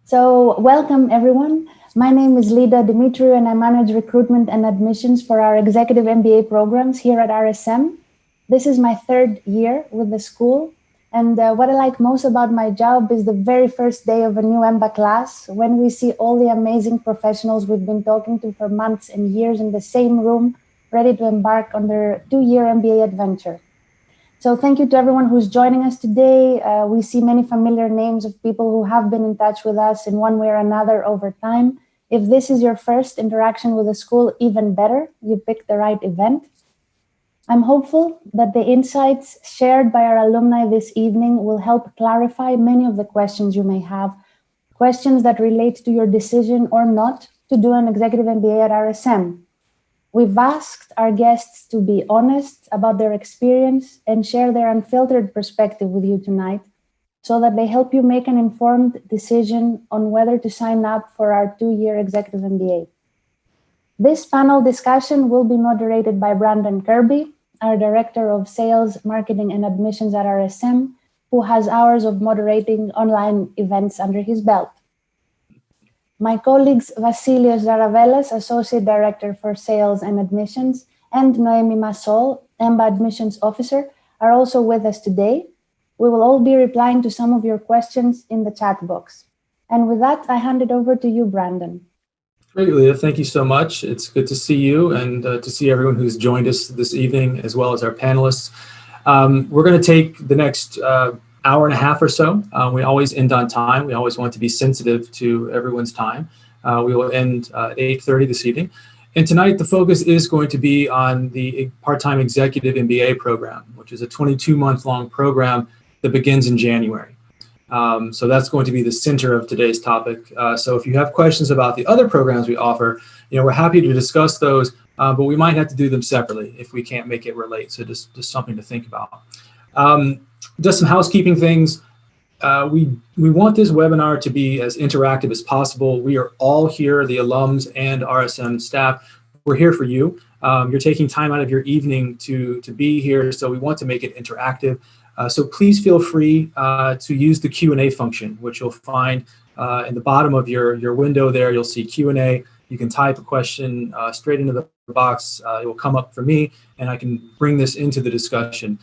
So welcome everyone. My name is Lida Dimitriou and I manage recruitment and admissions for our Executive MBA programs here at RSM. This is my third year with the school. And what I like most about my job is the very first day of a new Imba class, when we see all the amazing professionals we've been talking to for months and years in the same room, ready to embark on their 2-year MBA adventure. So thank you to everyone who's joining us today. We see many familiar names of people who have been in touch with us in one way or another over time. If this is your first interaction with the school, even better, you picked the right event. I'm hopeful that the insights shared by our alumni this evening will help clarify many of the questions you may have, questions that relate to your decision or not to do an Executive MBA at RSM. We've asked our guests to be honest about their experience and share their unfiltered perspective with you tonight so that they help you make an informed decision on whether to sign up for our 2-year Executive MBA. This panel discussion will be moderated by Brandon Kirby, our Director of Sales, Marketing and Admissions at RSM, who has hours of moderating online events under his belt. My colleagues Vasilios Zaravelas, Associate Director for Sales and Admissions, and Noemi Massol, Imba Admissions Officer, are also with us today. We will all be replying to some of your questions in the chat box. And with that, I hand it over to you, Brandon. Great, Leah. Thank you so much. It's good to see you and to see everyone who's joined us this evening, as well as our panelists. We're going to take the next hour and a half or so. We always end on time. We always want to be sensitive to everyone's time. We will end at 8:30 this evening. And tonight, the focus is going to be on the part-time Executive MBA program, which is a 22-month-long program that begins in January. So that's going to be the center of today's topic. So if you have questions about the other programs we offer, we're happy to discuss those, but we might have to do them separately if we can't make it relate. So just something to think about. Just some housekeeping things. We want this webinar to be as interactive as possible. We are all here, the alums and RSM staff. We're here for you. You're taking time out of your evening to be here, so we want to make it interactive. So please feel free to use the Q&A function, which you'll find in the bottom of your window there. You'll see Q&A. You can type a question straight into the box. It will come up for me, and I can bring this into the discussion.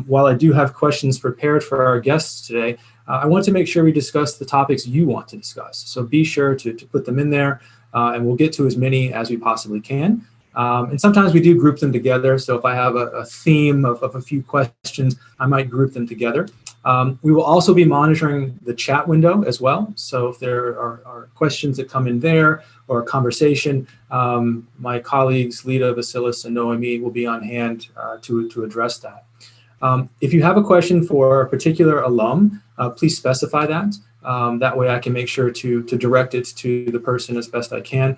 While I do have questions prepared for our guests today, I want to make sure we discuss the topics you want to discuss. So be sure to put them in there, and we'll get to as many as we possibly can. And sometimes we do group them together. So if I have a theme of a few questions, I might group them together. We will also be monitoring the chat window as well. So if there are questions that come in there or a conversation, my colleagues, Lida, Vasilis, and Noemi will be on hand to address that. If you have a question for a particular alum, please specify that. That way I can make sure to direct it to the person as best I can.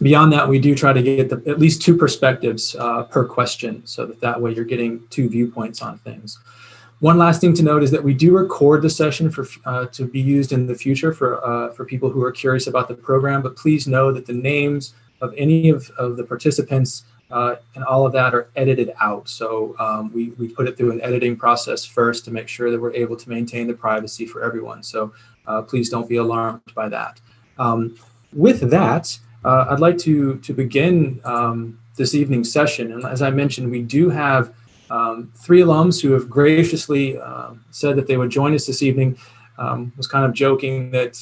Beyond that, we do try to get at least 2 perspectives per question, so that way you're getting 2 viewpoints on things. One last thing to note is that we do record the session to be used in the future for people who are curious about the program, but please know that the names of any of the participants and all of that are edited out. So we put it through an editing process first to make sure that we're able to maintain the privacy for everyone. So please don't be alarmed by that. With that, I'd like to begin this evening's session. And as I mentioned, we do have 3 alums who have graciously said that they would join us this evening. Was kind of joking that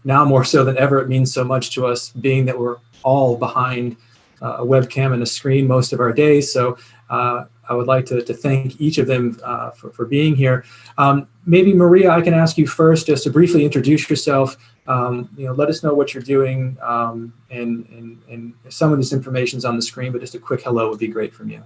now more so than ever, it means so much to us, being that we're all behind a webcam and a screen most of our days. So I would like to thank each of them for being here. Maybe Maria, I can ask you first just to briefly introduce yourself. Let us know what you're doing, and some of this information is on the screen, but just a quick hello would be great from you.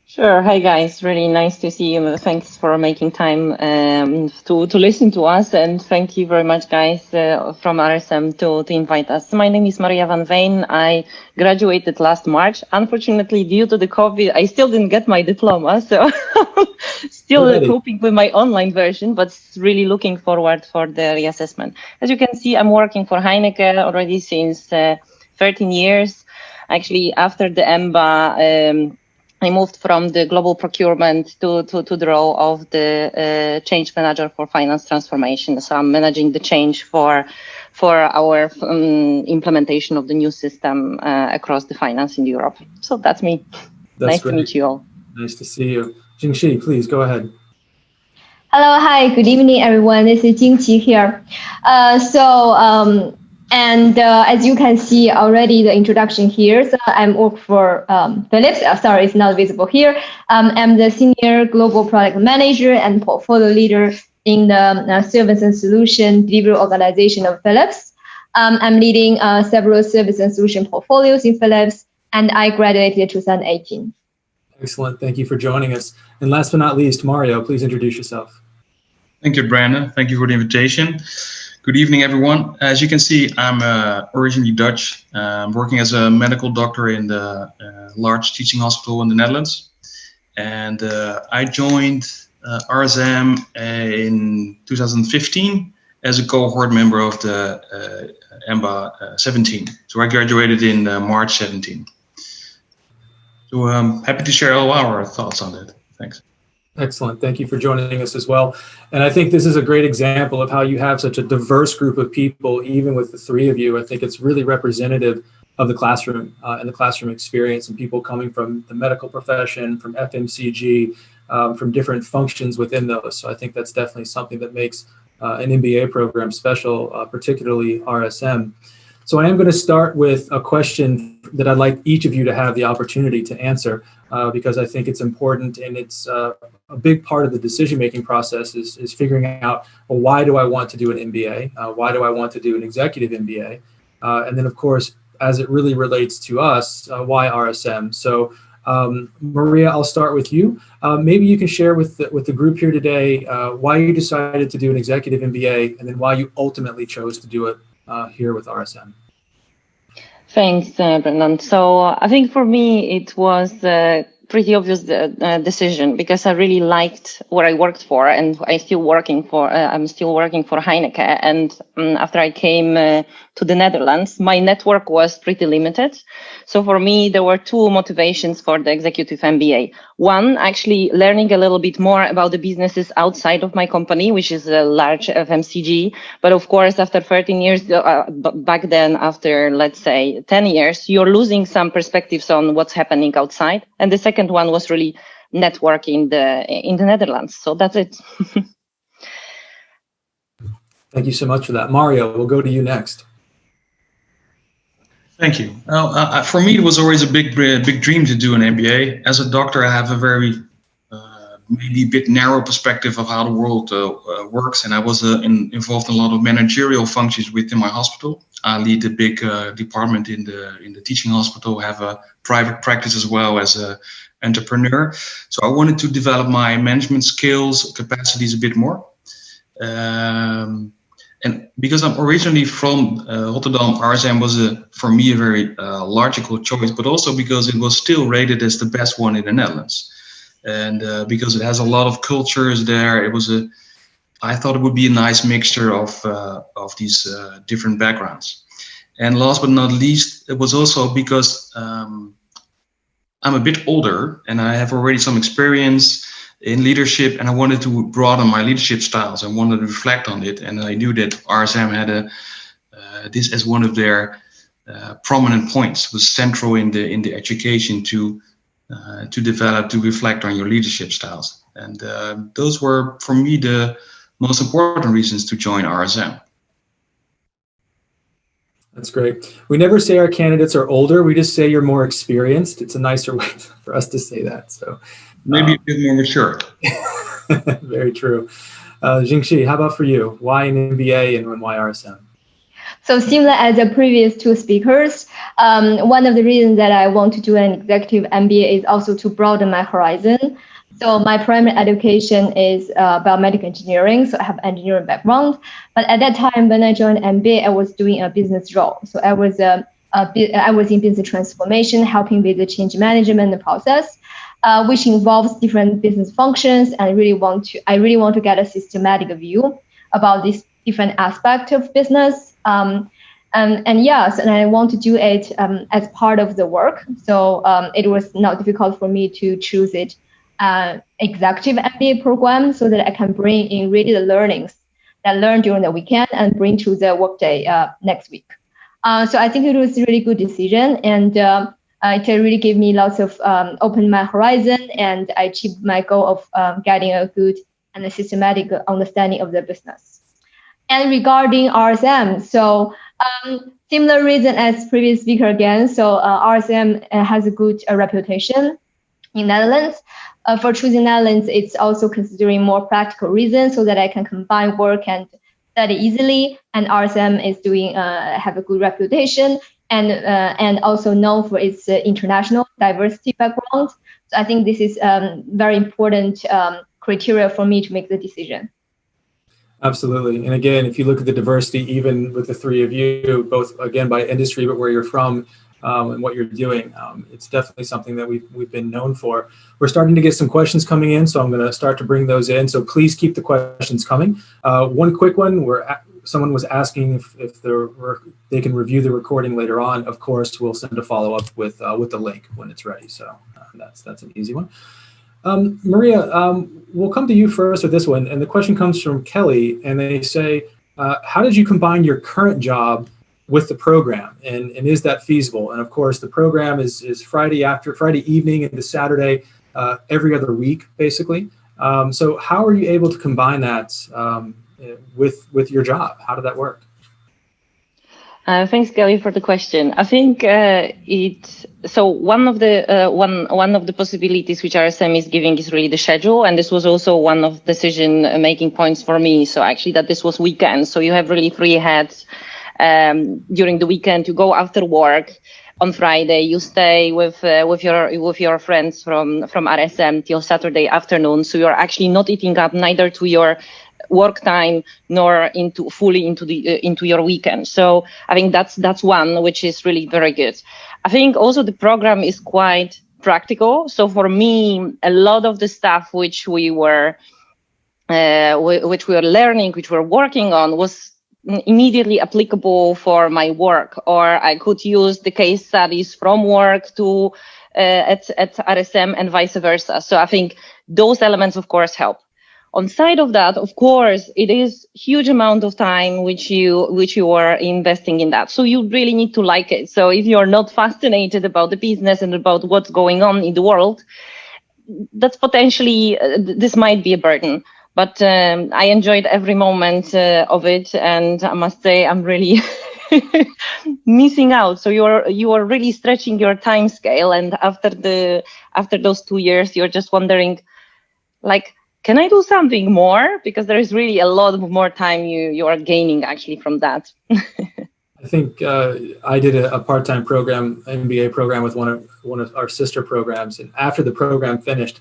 Sure. Hi, guys. Really nice to see you. Thanks for making time to listen to us. And thank you very much, guys, from RSM to invite us. My name is Maria van Veen. I graduated last March. Unfortunately, due to the COVID, I still didn't get my diploma. So still coping with my online version, but really looking forward for the reassessment. As you can see, I'm working for Heineken already since 13 years. Actually, after the Mba, I moved from the global procurement to the role of the change manager for finance transformation. So I'm managing the change for our implementation of the new system across the finance in Europe. So that's me. That's nice great. to meet you all. Nice to see you. Jingxi, please go ahead. Hello, hi, good evening, everyone. This is Jingqi here. As you can see already, the introduction here. So I'm work for Philips. Sorry, it's not visible here. I'm the senior global product manager and portfolio leader in the service and solution delivery organization of Philips. I'm leading several service and solution portfolios in Philips, and I graduated in 2018. Excellent. Thank you for joining us. And last but not least, Mario, please introduce yourself. Thank you, Brandon. Thank you for the invitation. Good evening, everyone. As you can see, I'm originally Dutch. I'm working as a medical doctor in the large teaching hospital in the Netherlands. And I joined RSM in 2015 as a cohort member of the Mba 17. So I graduated in March 17. So I'm happy to share all our thoughts on that. Thanks. Excellent. Thank you for joining us as well. And I think this is a great example of how you have such a diverse group of people, even with the three of you. I think it's really representative of the classroom and the classroom experience, and people coming from the medical profession, from FMCG, from different functions within those. So I think that's definitely something that makes an MBA program special, particularly RSM. So I am going to start with a question that I'd like each of you to have the opportunity to answer, because I think it's important, and it's a big part of the decision-making process is figuring out, well, why do I want to do an MBA? Why do I want to do an executive MBA? And then, of course, as it really relates to us, why RSM? So Maria, I'll start with you. Maybe you can share with the group here today why you decided to do an executive MBA, and then why you ultimately chose to do it here with RSM. Thanks, Brendan. So I think for me, it was a pretty obvious decision, because I really liked what I worked for, and I'm still working for Heineken. And after I came to the Netherlands, my network was pretty limited. So for me, there were two motivations for the Executive MBA. One, actually learning a little bit more about the businesses outside of my company, which is a large FMCG. But of course, after 13 years, back then, after, let's say, 10 years, you're losing some perspectives on what's happening outside. And the second one was really network in the Netherlands. So that's it. Thank you so much for that. Mario, we'll go to you next. Thank you. Well, for me, it was always a big dream to do an MBA. As a doctor, I have a very maybe a bit narrow perspective of how the world works, and I was involved in a lot of managerial functions within my hospital. I lead a big department in the teaching hospital. I have a private practice as well as an entrepreneur. So I wanted to develop my management skills, capacities a bit more. And because I'm originally from Rotterdam, RSM was for me a very logical choice, but also because it was still rated as the best one in the Netherlands. And because it has a lot of cultures there, I thought it would be a nice mixture of these different backgrounds. And last but not least, it was also because I'm a bit older and I have already some experience in leadership, and I wanted to broaden my leadership styles. I wanted to reflect on it, and I knew that RSM had this as one of their prominent points. Was central in the education to develop, to reflect on your leadership styles, and those were for me the most important reasons to join RSM. That's great. We never say our candidates are older. We just say you're more experienced. It's a nicer way for us to say that. So. Maybe a bit more mature. Very true. Jingxi, how about for you? Why an MBA and why RSM? So similar as the previous two speakers, one of the reasons that I want to do an executive MBA is also to broaden my horizon. So my primary education is biomedical engineering, so I have engineering background. But at that time, when I joined MBA, I was doing a business role. So I was in business transformation, helping with the change management process. Which involves different business functions, and I really want to get a systematic view about this different aspect of business. And yes, and I want to do it as part of the work. So it was not difficult for me to choose it executive MBA program so that I can bring in really the learnings that I learned during the weekend and bring to the workday next week. So I think it was a really good decision, and it really gave me lots of open my horizon, and I achieved my goal of getting a good and a systematic understanding of the business. And regarding RSM, so similar reason as previous speaker again. So RSM has a good reputation in Netherlands. For choosing Netherlands, it's also considering more practical reasons so that I can combine work and study easily. And RSM is doing have a good reputation and also known for its international diversity background. So I think this is very important criteria for me to make the decision. Absolutely. And again, if you look at the diversity, even with the three of you, both again by industry, but where you're from and what you're doing, it's definitely something that we've been known for. We're starting to get some questions coming in, so I'm going to start to bring those in. So please keep the questions coming. One quick one, someone was asking if they can review the recording later on. Of course, we'll send a follow-up with the link when it's ready. So that's an easy one. Maria, we'll come to you first with this one. And the question comes from Kelly, and they say, how did you combine your current job with the program? And is that feasible? And of course, the program is Friday evening into Saturday, every other week, basically. So how are you able to combine that with your job? How did that work? Thanks, Kelly, for the question. I think so one of the possibilities which RSM is giving is really the schedule, and this was also one of decision-making points for me. So actually, that this was weekend, so you have really free heads during the weekend. You go after work on Friday, you stay with your friends from RSM till Saturday afternoon. So you're actually not eating up neither to your work time nor fully into your weekend. So I think that's one which is really very good. I think also the program is quite practical. So for me, a lot of the stuff which we were learning, which we're working on, was immediately applicable for my work, or I could use the case studies from work to at RSM and vice versa. So I think those elements, of course, help. On side of that, of course, it is huge amount of time which you are investing in that. So you really need to like it. So if you're not fascinated about the business and about what's going on in the world, that's potentially, this might be a burden. But I enjoyed every moment of it, and I must say I'm really missing out. So you are really stretching your time scale, and after those 2 years, you're just wondering, like, can I do something more? Because there is really a lot more time you are gaining actually from that. I think I did a part-time program, MBA program, with one of our sister programs, and after the program finished,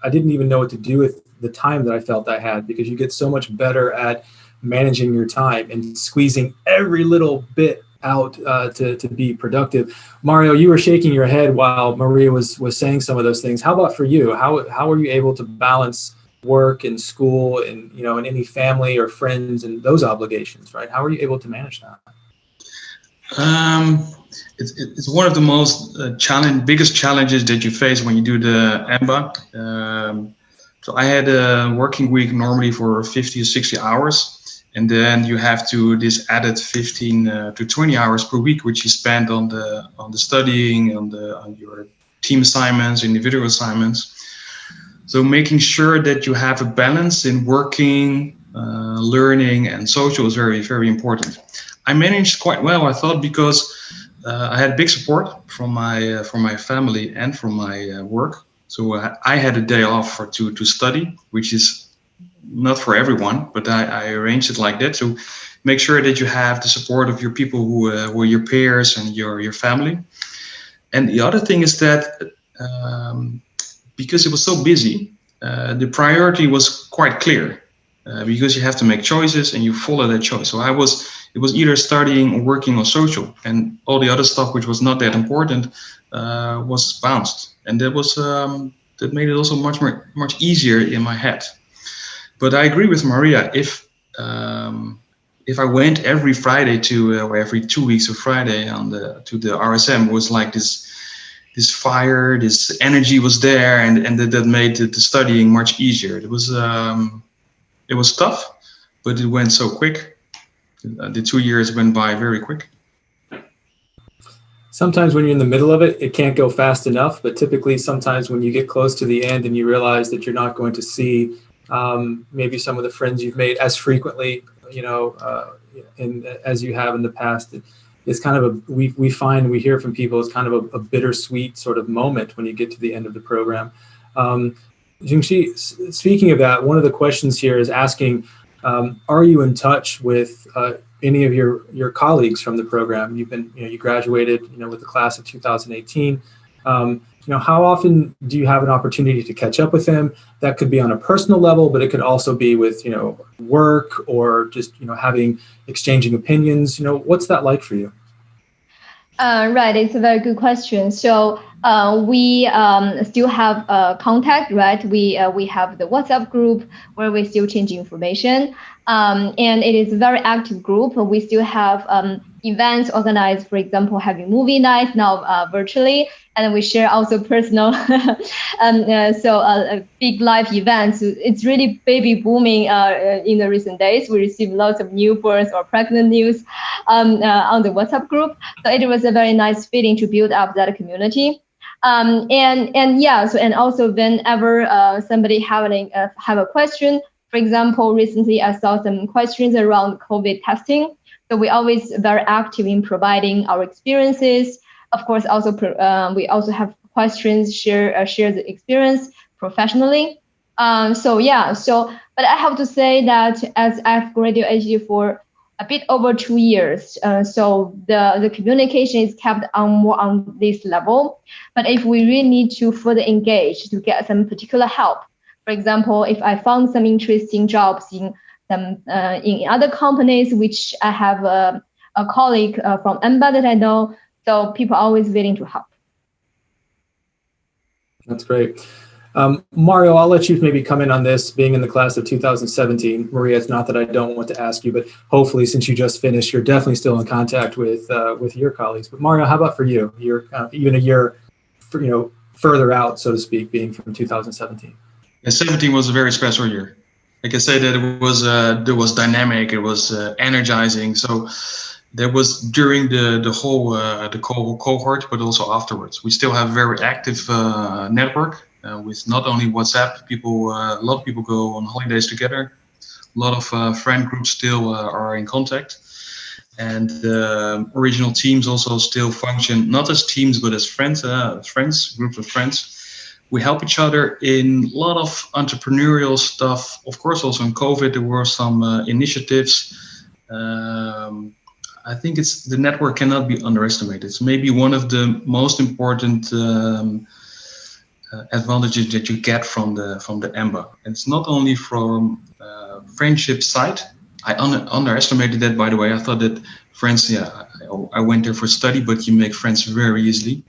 I didn't even know what to do with the time that I felt I had, because you get so much better at managing your time and squeezing every little bit out to be productive. Mario, you were shaking your head while Maria was saying some of those things. How about for you? How were you able to balance work and school and and any family or friends and those obligations, right? How are you able to manage that? It's one of the most biggest challenges that you face when you do the EMBA. So I had a working week normally for 50 or 60 hours, and then you have this added 15 to 20 hours per week, which you spend on the studying, on your team assignments, individual assignments. So making sure that you have a balance in working, learning, and social is very, very important. I managed quite well, I thought, because I had big support from my family and from my work. So I had a day off to study, which is not for everyone, but I arranged it like that. So make sure that you have the support of your people who were your peers and your family. And the other thing is that because it was so busy, the priority was quite clear, because you have to make choices and you follow that choice. So it was either studying or working or social, and all the other stuff which was not that important was bounced, and that made it also much easier in my head. But I agree with Maria. If if I went every Friday to or every 2 weeks of Friday to the RSM, it was like this fire, this energy was there, and that made the studying much easier. It was tough, but it went so quick. The 2 years went by very quick. Sometimes when you're in the middle of it, it can't go fast enough, but typically sometimes when you get close to the end and you realize that you're not going to see maybe some of the friends you've made as frequently, as you have in the past, it's kind of we hear from people, it's kind of a bittersweet sort of moment when you get to the end of the program. Jingxi, speaking of that, one of the questions here is asking, are you in touch with any of your colleagues from the program? You graduated, with the class of 2018. How often do you have an opportunity to catch up with them? That could be on a personal level, but it could also be with, work or just, exchanging opinions. What's that like for you? Right, it's a very good question. So we still have contact, right? We have the WhatsApp group where we still change information, and it is a very active group. We still have events organized, for example, having movie nights now virtually, and we share also personal, big life events. It's really baby booming in the recent days. We receive lots of newborns or pregnant news on the WhatsApp group. So it was a very nice feeling to build up that community. And also whenever somebody have a question, for example, recently I saw some questions around COVID testing. So we always very active in providing our experiences. Of course, also we also have questions, share the experience professionally. But I have to say that as I've graduated for a bit over 2 years, so the communication is kept more on this level. But if we really need to further engage to get some particular help, for example, if I found some interesting jobs in other companies, which I have a colleague from Imba that I know, so people are always willing to help. That's great. Mario, I'll let you maybe come in on this, being in the class of 2017. Maria, it's not that I don't want to ask you, but hopefully since you just finished, you're definitely still in contact with your colleagues. But Mario, how about for you? You're even a year further out, so to speak, being from 2017. Yeah, 17 was a very special year. I can say that it was dynamic, it was energizing. So there was during the whole cohort, but also afterwards. We still have a very active network with not only WhatsApp. A lot of people go on holidays together. A lot of friend groups still are in contact. And original teams also still function, not as teams, but as friends, groups of friends. We help each other in a lot of entrepreneurial stuff. Of course, also in COVID, there were some initiatives. I think the network cannot be underestimated. It's maybe one of the most important advantages that you get from the Imba. And it's not only from friendship side. I underestimated that, by the way. I thought that friends, I went there for study, but you make friends very easily.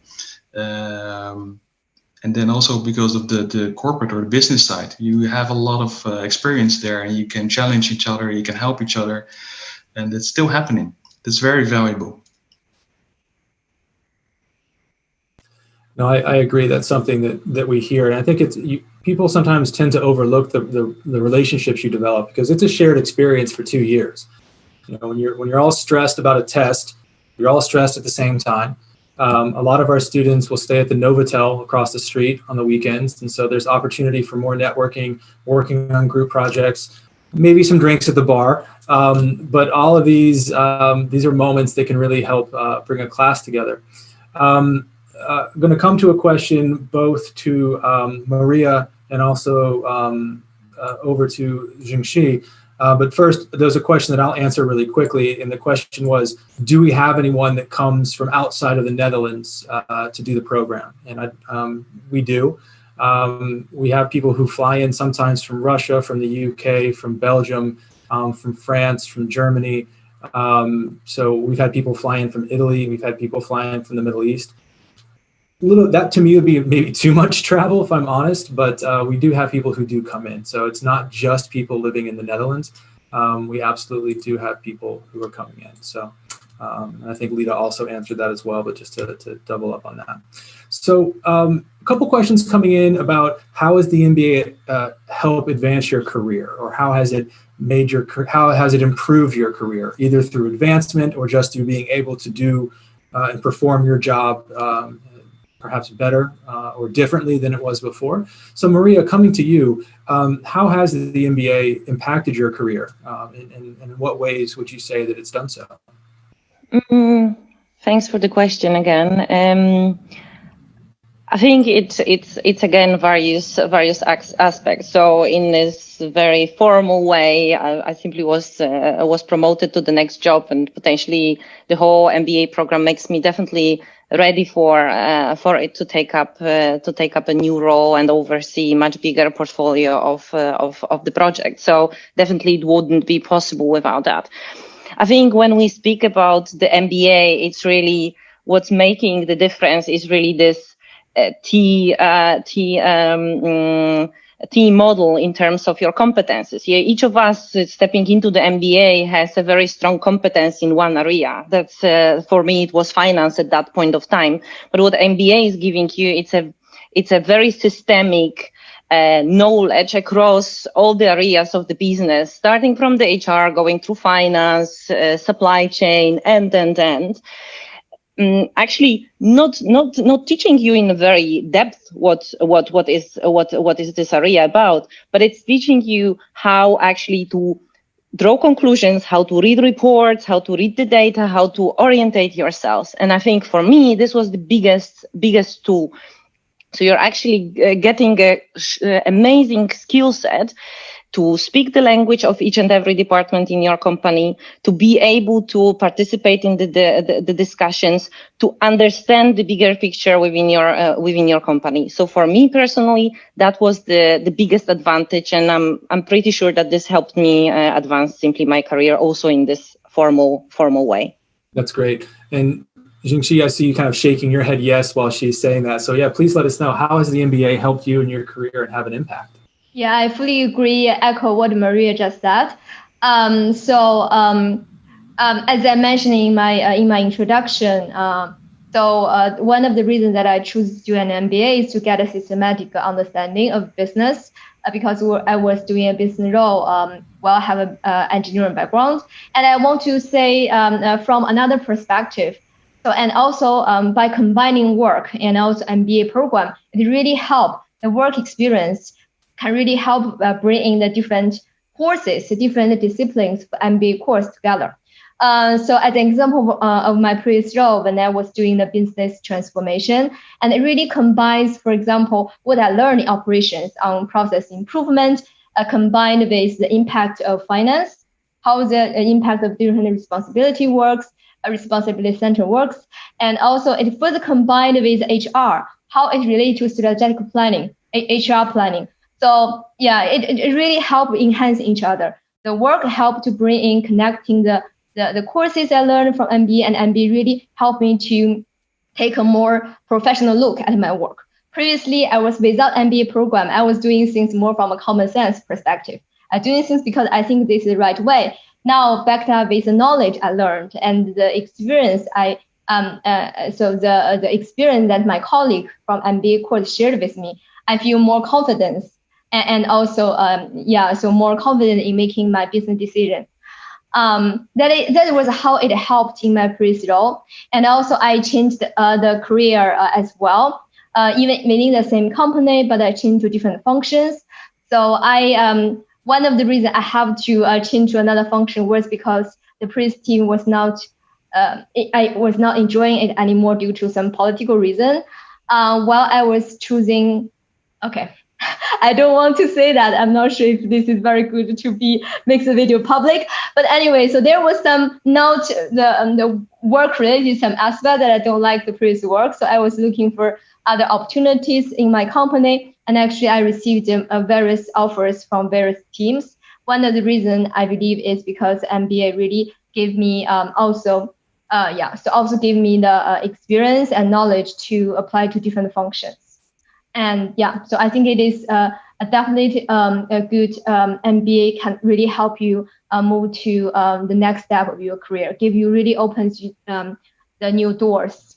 And then also because of the corporate or the business side, you have a lot of experience there, and you can challenge each other, you can help each other, and it's still happening. It's very valuable. No, I agree. That's something that we hear, and I think people sometimes tend to overlook the relationships you develop, because it's a shared experience for 2 years. When you're all stressed about a test, you're all stressed at the same time. A lot of our students will stay at the Novotel across the street on the weekends, and so there's opportunity for more networking, working on group projects, maybe some drinks at the bar. But all of these are moments that can really help bring a class together. I'm going to come to a question both to Maria and also over to Jingxi. But first, there's a question that I'll answer really quickly. And the question was, do we have anyone that comes from outside of the Netherlands to do the program? And we do. We have people who fly in sometimes from Russia, from the UK, from Belgium, from France, from Germany. So we've had people fly in from Italy. We've had people fly in from the Middle East. That to me would be maybe too much travel, if I'm honest, but we do have people who do come in. So it's not just people living in the Netherlands. we absolutely do have people who are coming in. So and I think Lita also answered that as well, but just to double up on that. So a couple questions coming in about how has the MBA help advance your career, or how has it improved your career, either through advancement or just through being able to do and perform your job perhaps better or differently than it was before. So Maria, coming to you, how has the MBA impacted your career? And in what ways would you say that it's done so? Thanks for the question again. I think it's again various aspects. So in this very formal way, I simply was promoted to the next job, and potentially the whole MBA program makes me definitely ready for it to take up a new role and oversee much bigger portfolio of the project. So definitely it wouldn't be possible without that. I think when we speak about the MBA, it's really what's making the difference is really this T model in terms of your competences. Yeah, each of us stepping into the MBA has a very strong competence in one area. That's for me, it was finance at that point of time. But what MBA is giving you, it's a very systemic knowledge across all the areas of the business, starting from the HR, going through finance, supply chain, and. Actually not teaching you in a very depth what is this area about, but it's teaching you how actually to draw conclusions, how to read reports, how to read the data, how to orientate yourselves. And I think for me this was the biggest tool. So you're actually getting a amazing skill set to speak the language of each and every department in your company, to be able to participate in the discussions, to understand the bigger picture within your company. So for me personally, that was the biggest advantage, and I'm pretty sure that this helped me advance simply my career also in this formal way. That's great. And Jingxi, I see you kind of shaking your head yes while she's saying that. So yeah, please let us know, how has the MBA helped you in your career and have an impact? Yeah, I fully agree, echo what Maria just said. As I mentioned in my introduction, one of the reasons that I choose to do an MBA is to get a systematic understanding of business, because I was doing a business role while I have an engineering background. And I want to say from another perspective, so and also by combining work and also MBA program, it really helped the work experience can really help bring in the different courses, the different disciplines for MBA course together. So as an example of my previous role, when I was doing the business transformation, and it really combines, for example, what I learned in operations on process improvement, combined with the impact of finance, how the impact of different responsibility works, responsibility center works, and also it further combined with HR, how it relates to strategic planning, HR planning. So yeah, it really helped enhance each other. The work helped to bring in connecting the courses I learned from MBA, and MBA really helped me to take a more professional look at my work. Previously, I was without MBA program. I was doing things more from a common sense perspective. I doing things because I think this is the right way. Now, backed up with the knowledge I learned and the experience the experience that my colleague from MBA course shared with me, I feel more confidence. And also, so more confident in making my business decision. That was how it helped in my previous role. And also, I changed the career as well, even within the same company, but I changed to different functions. So one of the reasons I have to change to another function was because the previous team was not, I was not enjoying it anymore due to some political reason. While I was choosing, okay. I don't want to say that. I'm not sure if this is very good to make the video public. But anyway, so there was some the work related some aspect that I don't like the previous work. So I was looking for other opportunities in my company. And actually, I received various offers from various teams. One of the reasons I believe is because MBA really gave me also gave me the experience and knowledge to apply to different functions. And yeah, so I think it is definitely a good MBA can really help you move to the next step of your career, really opens the new doors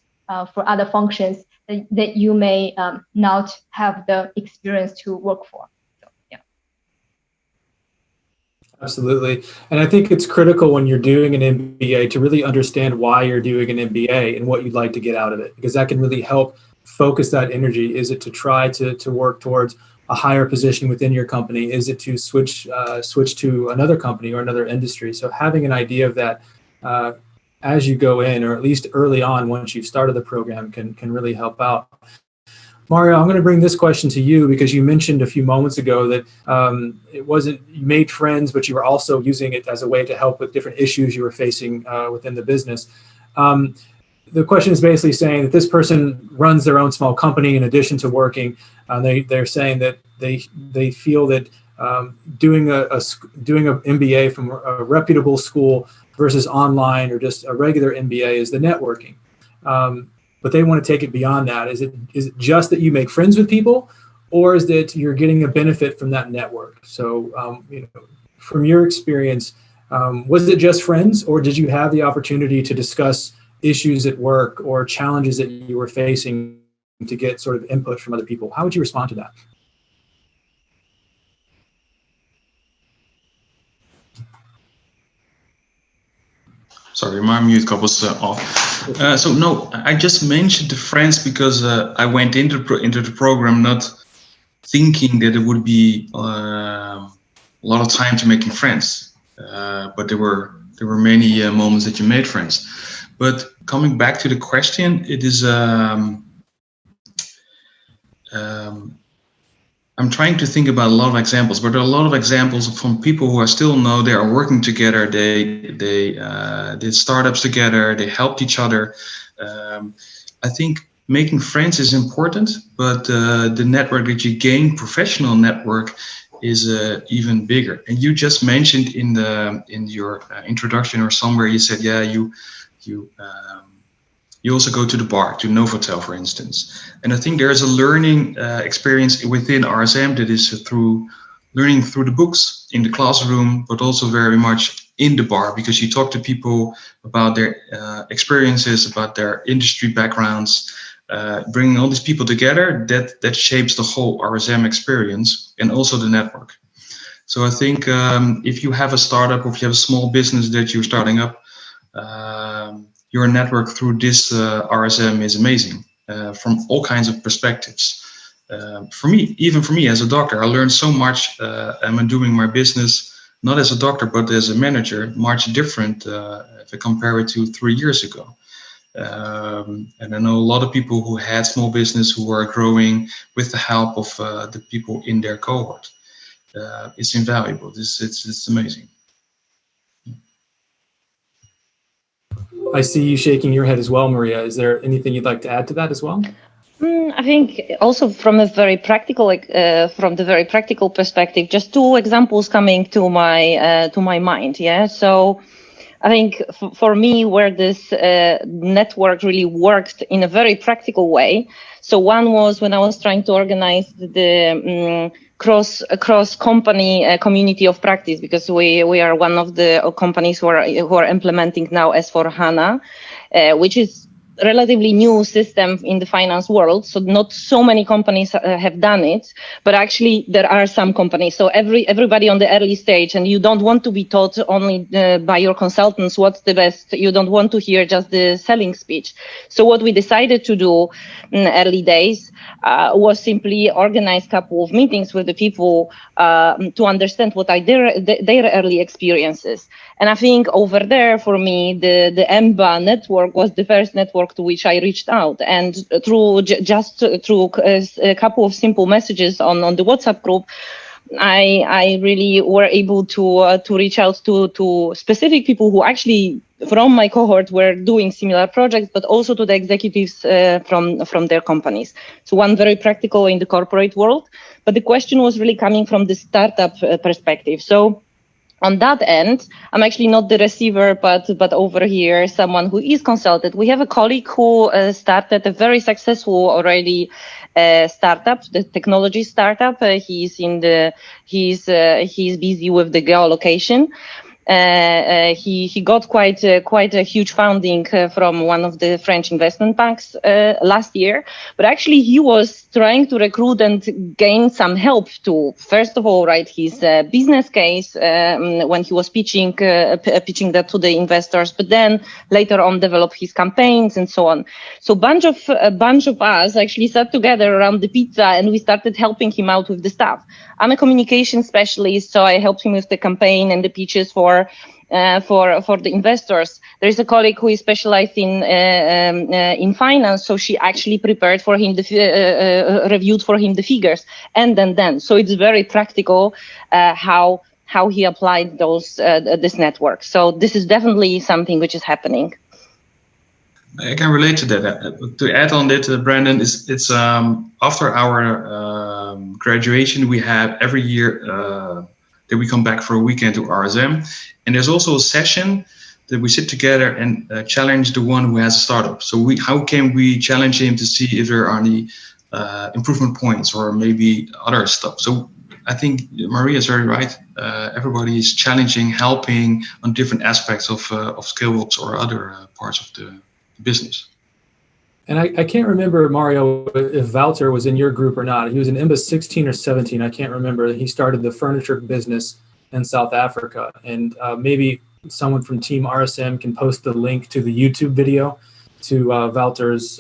for other functions that you may not have the experience to work for. So, yeah. Absolutely. And I think it's critical when you're doing an MBA to really understand why you're doing an MBA and what you'd like to get out of it, because that can really help focus that energy. Is it to try to work towards a higher position within your company? Is it to switch to another company or another industry? So having an idea of that as you go in, or at least early on once you've started the program, can really help out. Mario, I'm going to bring this question to you because you mentioned a few moments ago that it wasn't, you made friends, but you were also using it as a way to help with different issues you were facing within the business. The question is basically saying that this person runs their own small company in addition to working. They're saying that they feel that doing an MBA from a reputable school versus online or just a regular MBA is the networking. But they want to take it beyond that. Is it just that you make friends with people, or is that you're getting a benefit from that network? So, from your experience, was it just friends, or did you have the opportunity to discuss issues at work or challenges that you were facing to get sort of input from other people? How would you respond to that? Sorry, my mute cut was off. So no, I just mentioned the friends because I went into the program not thinking that it would be a lot of time to making friends, but there were many moments that you made friends. But coming back to the question, it is I'm trying to think about a lot of examples, but there are a lot of examples from people who I still know. They are working together. They did startups together. They helped each other. I think making friends is important, but the network that you gain, professional network, is even bigger. And you just mentioned in your introduction or somewhere, you said, yeah, you also go to the bar, to Novotel, for instance. And I think there's a learning experience within RSM that is through learning through the books in the classroom, but also very much in the bar, because you talk to people about their experiences, about their industry backgrounds, bringing all these people together, that shapes the whole RSM experience and also the network. So I think if you have a startup or if you have a small business that you're starting up, your network through this RSM is amazing from all kinds of perspectives. Even for me as a doctor, I learned so much. I'm doing my business not as a doctor, but as a manager, much different if I compare it to 3 years ago. And I know a lot of people who had small business who are growing with the help of the people in their cohort. It's invaluable. It's amazing. I see you shaking your head as well, Maria. Is there anything you'd like to add to that as well? I think also from the very practical perspective, just two examples coming to my mind. Yeah, so I think for me, where this network really worked in a very practical way. So one was when I was trying to organize the cross company community of practice, because we are one of the companies who are implementing now S/4HANA, which is relatively new system in the finance world. So not so many companies have done it, but actually there are some companies. So everybody on the early stage, and you don't want to be taught only by your consultants what's the best. You don't want to hear just the selling speech. So what we decided to do in early days was simply organize a couple of meetings with the people to understand what are their early experiences. And I think over there, for me, the Imba network was the first network to which I reached out. And through a couple of simple messages on the WhatsApp group, I really were able to reach out to specific people who actually from my cohort were doing similar projects, but also to the executives from their companies. So one very practical in the corporate world, but the question was really coming from the startup perspective. So on that end, I'm actually not the receiver, but over here, someone who is consulted. We have a colleague who started a very successful already startup, the technology startup. He's busy with the geolocation. He got quite a huge funding from one of the French investment banks last year. But actually, he was trying to recruit and gain some help to, first of all, write his business case when he was pitching that to the investors. But then later on, develop his campaigns and so on. So a bunch of us actually sat together around the pizza and we started helping him out with the stuff. I'm a communication specialist, so I helped him with the campaign and the pitches for the investors. There is a colleague who is specialized in finance, so she actually prepared for him reviewed for him the figures, and then. So it's very practical how he applied this network. So this is definitely something which is happening. I can relate to that. To add on that, Brandon, it's after our graduation, we have every year that we come back for a weekend to RSM, and there's also a session that we sit together and challenge the one who has a startup. So how can we challenge him to see if there are any improvement points or maybe other stuff? So I think Maria is very right. Everybody is challenging, helping on different aspects of scale-ups or other parts of the business. And I can't remember, Mario, if Walter was in your group or not. He was in Imba 16 or 17. I can't remember. He started the furniture business in South Africa. And maybe someone from Team RSM can post the link to the YouTube video to Walter's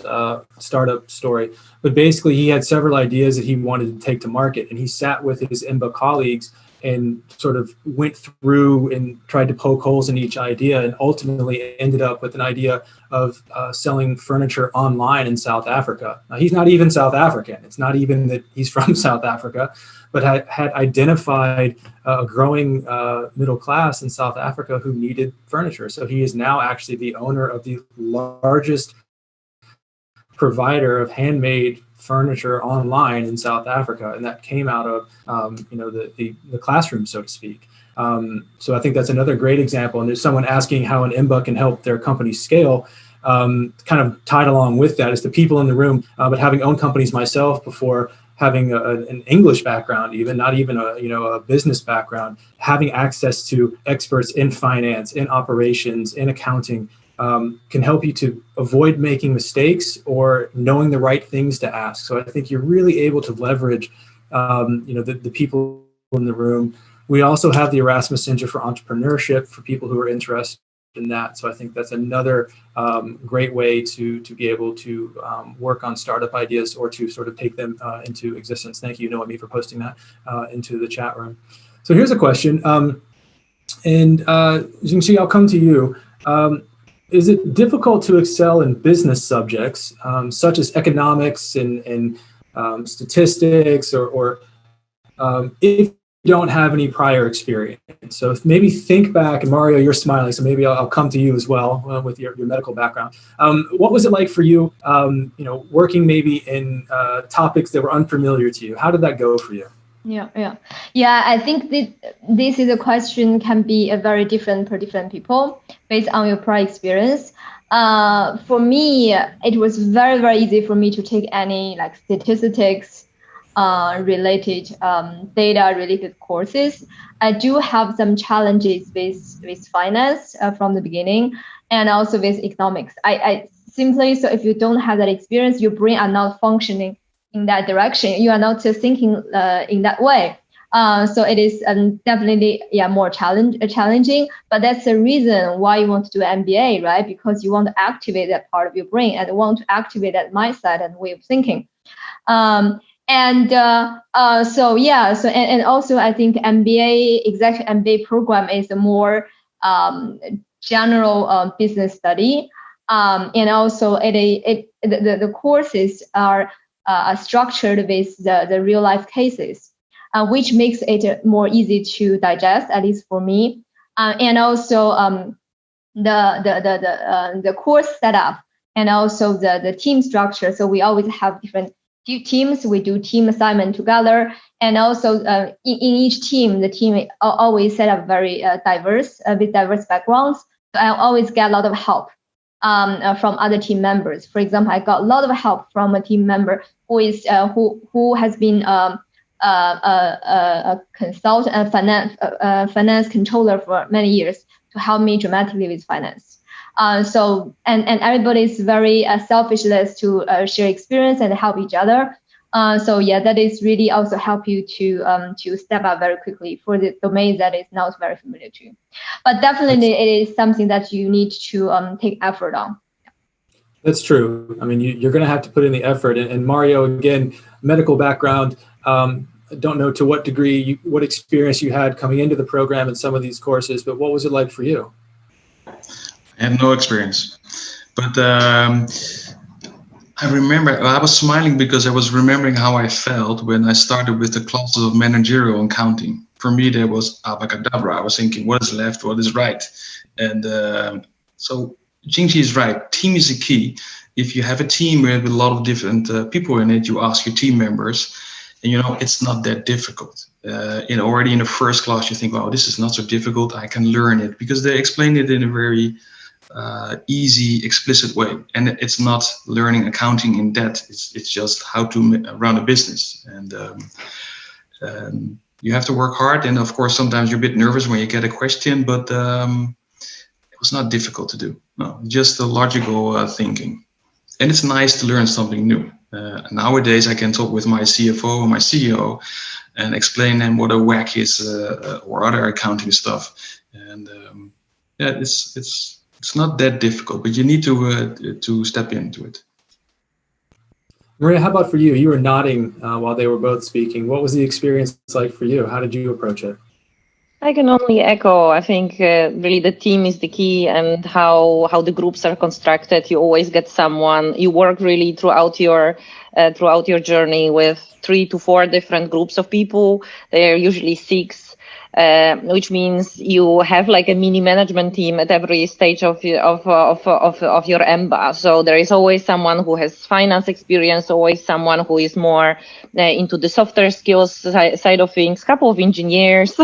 startup story. But basically, he had several ideas that he wanted to take to market. And he sat with his Imba colleagues and sort of went through and tried to poke holes in each idea, and ultimately ended up with an idea of selling furniture online in South Africa. Now, he's not even South African. It's not even that he's from South Africa, but had identified a growing middle class in South Africa who needed furniture. So he is now actually the owner of the largest provider of handmade furniture online in South Africa, and that came out of the classroom, so to speak. So I think that's another great example. And there's someone asking how an Imba can help their company scale. Kind of tied along with that is the people in the room. But having owned companies myself before, having an English background, even not even a business background, having access to experts in finance, in operations, in accounting, can help you to avoid making mistakes or knowing the right things to ask. So I think you're really able to leverage, the people in the room. We also have the Erasmus Center for Entrepreneurship for people who are interested in that. So I think that's another great way to be able to work on startup ideas or to sort of take them into existence. Thank you, Noemi, for posting that into the chat room. So here's a question. Jingxi, I'll come to you. Is it difficult to excel in business subjects such as economics and statistics, or if you don't have any prior experience? So maybe think back, and Mario, you're smiling, so maybe I'll come to you as well with your medical background. What was it like for you, working maybe in topics that were unfamiliar to you? How did that go for you? Yeah. I think this is a question can be very different for different people based on your prior experience. For me, it was very, very easy for me to take any like statistics related data related courses. I do have some challenges with finance from the beginning, and also with economics. I simply, so if you don't have that experience, your brain are not functioning in that direction. You are not thinking in that way. So it is definitely more challenging. But that's the reason why you want to do MBA, right? Because you want to activate that part of your brain and want to activate that mindset and way of thinking. So also I think MBA, Executive MBA program is a more general business study, and also the courses are structured with the real life cases, which makes it more easy to digest, at least for me. And also the course setup and also the team structure. So we always have different teams. We do team assignment together. And also in each team, the team always set up very diverse, with diverse backgrounds. So I always get a lot of help from other team members. For example, I got a lot of help from a team member who is who has been a consultant, finance controller for many years to help me dramatically with finance. So everybody is very selfishless to share experience and help each other. So yeah, that is really also help you to step up very quickly for the domain that is not very familiar to you. But definitely it is something that you need to take effort on. That's true. I mean, you're going to have to put in the effort. And Mario, again, medical background. Don't know to what degree, what experience you had coming into the program in some of these courses, but what was it like for you? I had no experience, but I remember I was smiling because I was remembering how I felt when I started with the classes of managerial accounting. For me, there was abracadabra. I was thinking, what is left, what is right? And so Jingji is right. Team is the key. If you have a team with a lot of different people in it, you ask your team members, and it's not that difficult. Already in the first class, you think, wow, this is not so difficult. I can learn it, because they explain it in a very easy, explicit way. And it's not learning accounting in depth. It's just how to run a business. And you have to work hard. And of course, sometimes you're a bit nervous when you get a question, but it was not difficult to do. No, just the logical thinking. And it's nice to learn something new. Nowadays, I can talk with my CFO and my CEO and explain them what a WACC is or other accounting stuff. And yeah, it's not that difficult, but you need to step into it. Maria, how about for you? You were nodding while they were both speaking. What was the experience like for you? How did you approach it? I can only echo. I think really the team is the key, and how the groups are constructed. You always get someone. You work really throughout your journey with 3 to 4 different groups of people. They are usually 6, which means you have like a mini management team at every stage of your Imba. So there is always someone who has finance experience, always someone who is more into the softer skills side of things. Couple of engineers.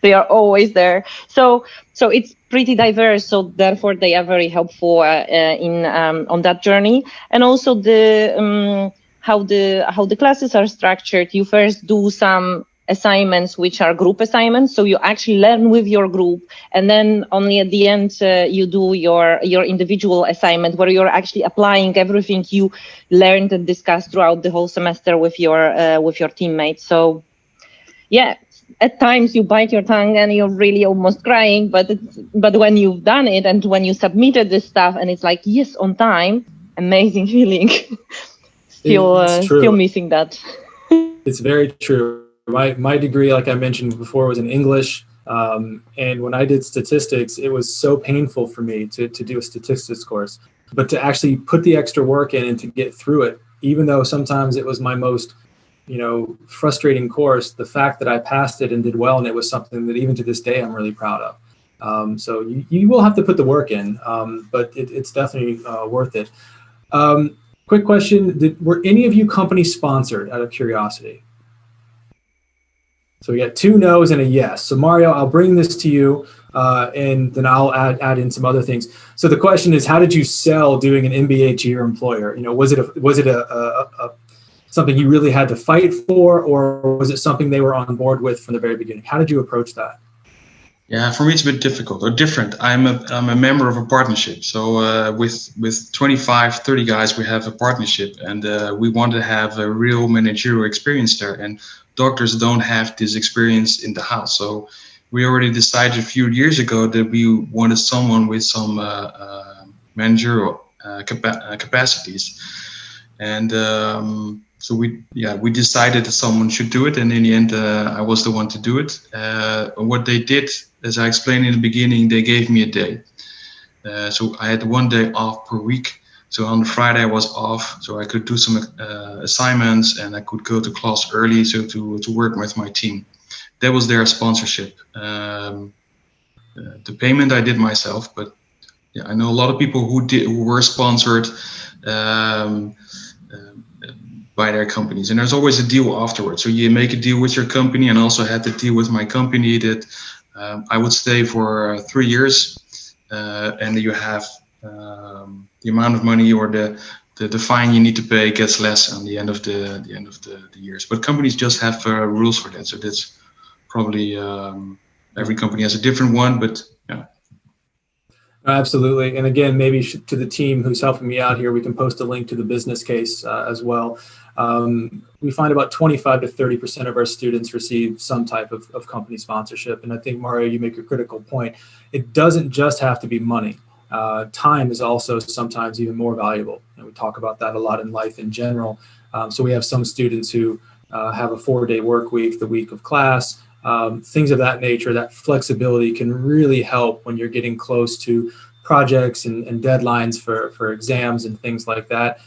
They are always there. So it's pretty diverse. So therefore, they are very helpful on that journey. And also how the classes are structured. You first do some assignments which are group assignments, so you actually learn with your group, and then only at the end you do your individual assignment, where you're actually applying everything you learned and discussed throughout the whole semester with your teammates. So yeah, at times you bite your tongue and you're really almost crying, but when you've done it and when you submitted this stuff and it's like, yes, on time, amazing feeling. Still missing that. It's very true. My degree, like I mentioned before, was in English. And when I did statistics, it was so painful for me to do a statistics course. But to actually put the extra work in and to get through it, even though sometimes it was my most frustrating course, the fact that I passed it and did well, and it was something that even to this day I'm really proud of. So you will have to put the work in, but it's definitely worth it. Quick question, were any of you company sponsored, out of curiosity? So we got 2 no's and a yes. So Mario, I'll bring this to you, and then I'll add in some other things. So the question is, how did you sell doing an MBA to your employer? Was it a something you really had to fight for, or was it something they were on board with from the very beginning? How did you approach that? Yeah, for me it's a bit difficult or different. I'm a member of a partnership. So with 25, 30 guys, we have a partnership, and we want to have a real managerial experience there. And doctors don't have this experience in the house. So we already decided a few years ago that we wanted someone with some managerial capacities. And so we decided that someone should do it, and in the end, I was the one to do it. What they did, as I explained in the beginning, they gave me a day. So I had 1 day off per week. So on Friday I was off, so I could do some assignments, and I could go to class early, so to work with my team. That was their sponsorship. The payment I did myself, but yeah, I know a lot of people who were sponsored. by their companies, and there's always a deal afterwards. So you make a deal with your company, and also had the deal with my company that I would stay for 3 years, and you have the amount of money or the fine you need to pay gets less on the end of the years. But companies just have rules for that. So that's probably every company has a different one, but yeah. Absolutely. And again, maybe to the team who's helping me out here, we can post a link to the business case as well. We find about 25 to 30% of our students receive some type of company sponsorship. And I think, Mario, you make a critical point. It doesn't just have to be money. Time is also sometimes even more valuable. And we talk about that a lot in life in general. So we have some students who have a 4-day work week, the week of class. Things of that nature. That flexibility can really help when you're getting close to projects and deadlines for exams and things like that.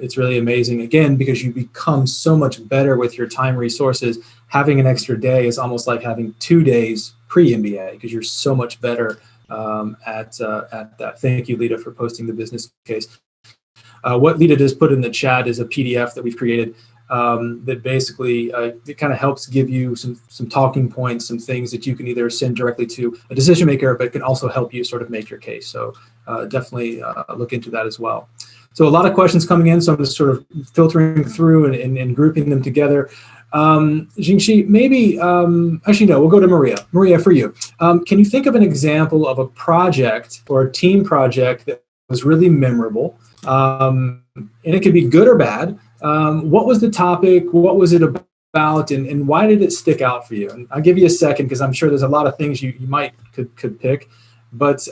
It's really amazing, again, because you become so much better with your time resources. Having an extra day is almost like having 2 days pre-MBA, because you're so much better at that. Thank you, Lida, for posting the business case. What Lida just put in the chat is a PDF that we've created that basically it kind of helps give you some talking points, some things that you can either send directly to a decision maker, but can also help you sort of make your case. So definitely look into that as well. So a lot of questions coming in, so I'm just sort of filtering through and grouping them together. Jingxi, maybe, actually no, we'll go to Maria. Maria, for you. Can you think of an example of a project or a team project that was really memorable? And it could be good or bad. What was the topic? What was it about? And why did it stick out for you? And I'll give you a second, because I'm sure there's a lot of things you might could pick. But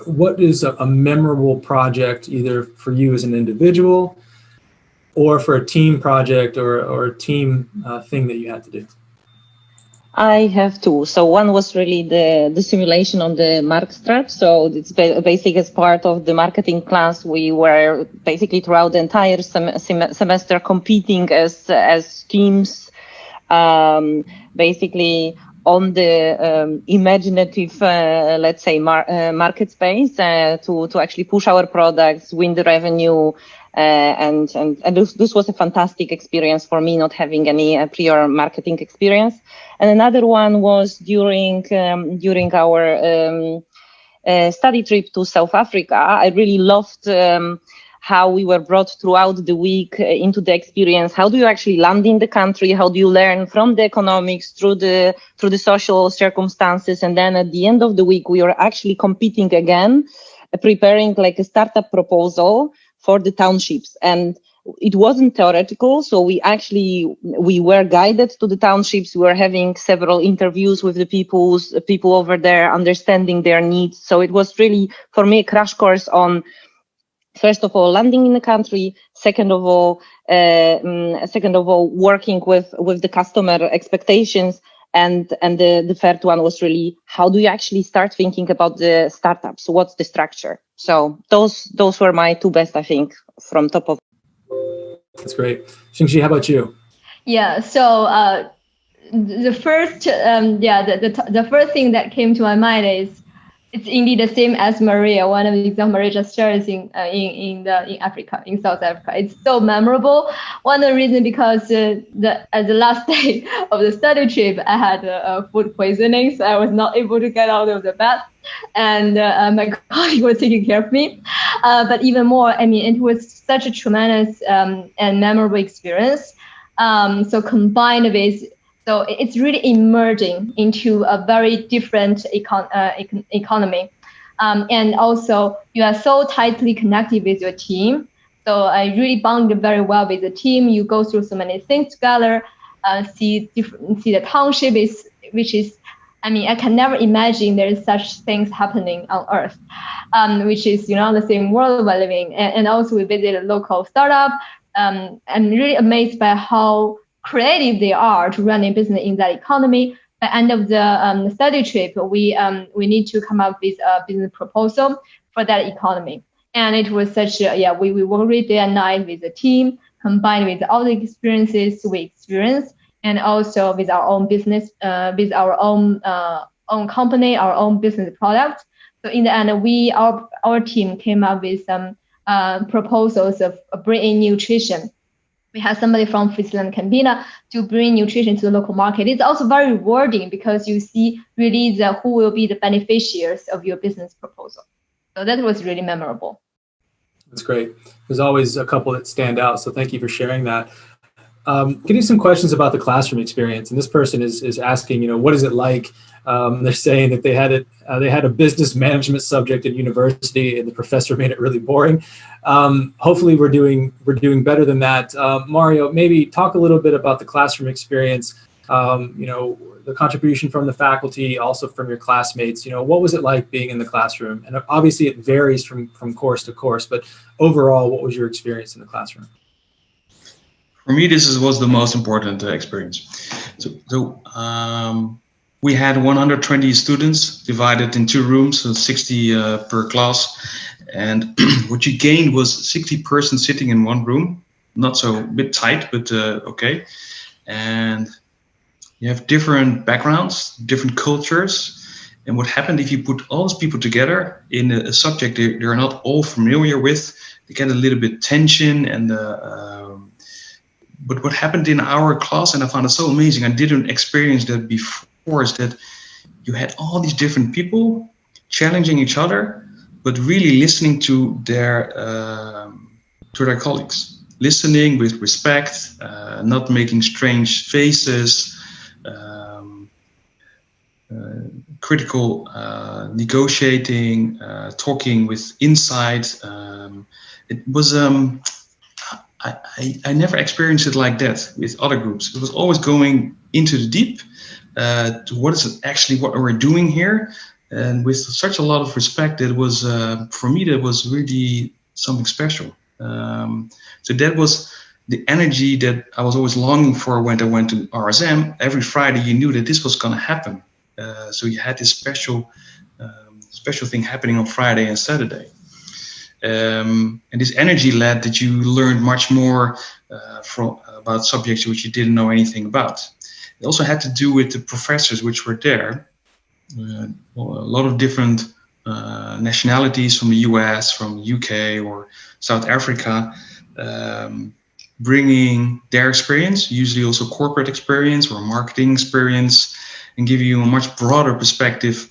what is a memorable project, either for you as an individual or for a team project or a team thing that you had to do? I have two. So one was really the simulation on the Markstrat. So it's basically as part of the marketing class, we were basically throughout the entire semester competing as teams, basically on the imaginative, let's say, market space to actually push our products, win the revenue. And this was a fantastic experience for me, not having any prior marketing experience. And another one was during our study trip to South Africa. I really loved how we were brought throughout the week into the experience. How do you actually land in the country? How do you learn from the economics through the social circumstances? And then at the end of the week, we were actually competing again, preparing like a startup proposal for the townships. And it wasn't theoretical. So we were guided to the townships. We were having several interviews with the people over there, understanding their needs. So it was really, for me, a crash course on, first of all, landing in the country. Second of all, working with the customer expectations. And the third one was really, how do you actually start thinking about the startups? What's the structure? So those were my two best, I think, from top of. That's great. Jingxi, how about you? Yeah. So the first, the first thing that came to my mind is it's indeed the same as Maria. One of the examples Maria just shared is in Africa, in South Africa. It's so memorable. One of the reasons because the last day of the study trip, I had food poisoning, so I was not able to get out of the bed, and my colleague was taking care of me. But even more, I mean, it was such a tremendous and memorable experience. So combined with. So it's really emerging into a very different economy. And also, you are so tightly connected with your team. So I really bonded very well with the team. You go through so many things together, see the township which is, I mean, I can never imagine there is such things happening on Earth, which is, the same world we're living. And also we visited a local startup. I'm really amazed by how creative they are to run a business in that economy. By end of the study trip, we need to come up with a business proposal for that economy. And it was such we worked day and night with the team, combined with all the experiences we experienced, and also with our own business, with our own company, our own business product. So in the end, our team came up with some proposals of bringing nutrition we have somebody from Friesland Campina to bring nutrition to the local market. It's also very rewarding because you see really who will be the beneficiaries of your business proposal. So that was really memorable. That's great. There's always a couple that stand out. So thank you for sharing that. Getting some questions about the classroom experience, and this person is asking, what is it like? They're saying that they had a business management subject at university, and the professor made it really boring. Hopefully, we're doing better than that. Mario, maybe talk a little bit about the classroom experience. The contribution from the faculty, also from your classmates. What was it like being in the classroom? And obviously, it varies from course to course, but overall, what was your experience in the classroom? For me, this was the most important experience. So we had 120 students divided in 2 rooms, so 60 per class. And what you gained was 60 persons sitting in one room, not so a bit tight, but okay. And you have different backgrounds, different cultures. And what happened if you put all those people together in a subject they're not all familiar with, they get a little bit tension and but what happened in our class, and I found it so amazing, I didn't experience that before, is that you had all these different people challenging each other, but really listening to their colleagues, listening with respect, not making strange faces, critical negotiating, talking with insight. It was I never experienced it like that with other groups. It was always going into the deep to what is it actually what we're doing here, and with such a lot of respect. It was for me that was really something special. So that was the energy that I was always longing for when I went to RSM. Every Friday you knew that this was going to happen. So you had this special thing happening on Friday and Saturday. And this energy led that you learned much more about subjects which you didn't know anything about. It also had to do with the professors which were there. A lot of different nationalities from the US, from UK or South Africa, bringing their experience, usually also corporate experience or marketing experience, and give you a much broader perspective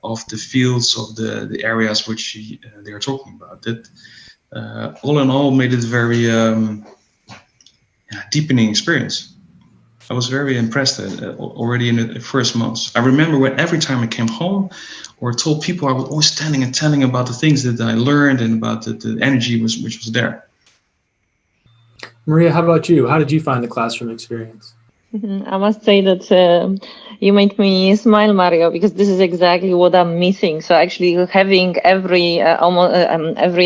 of the fields of the areas which they are talking about. That all in all made it very deepening experience. I was very impressed already in the first months. I remember every time I came home or told people, I was always standing and telling about the things that I learned and about the energy which was there. Maria, how about you? How did you find the classroom experience? I must say that you make me smile, Mario, because this is exactly what I'm missing. So actually having every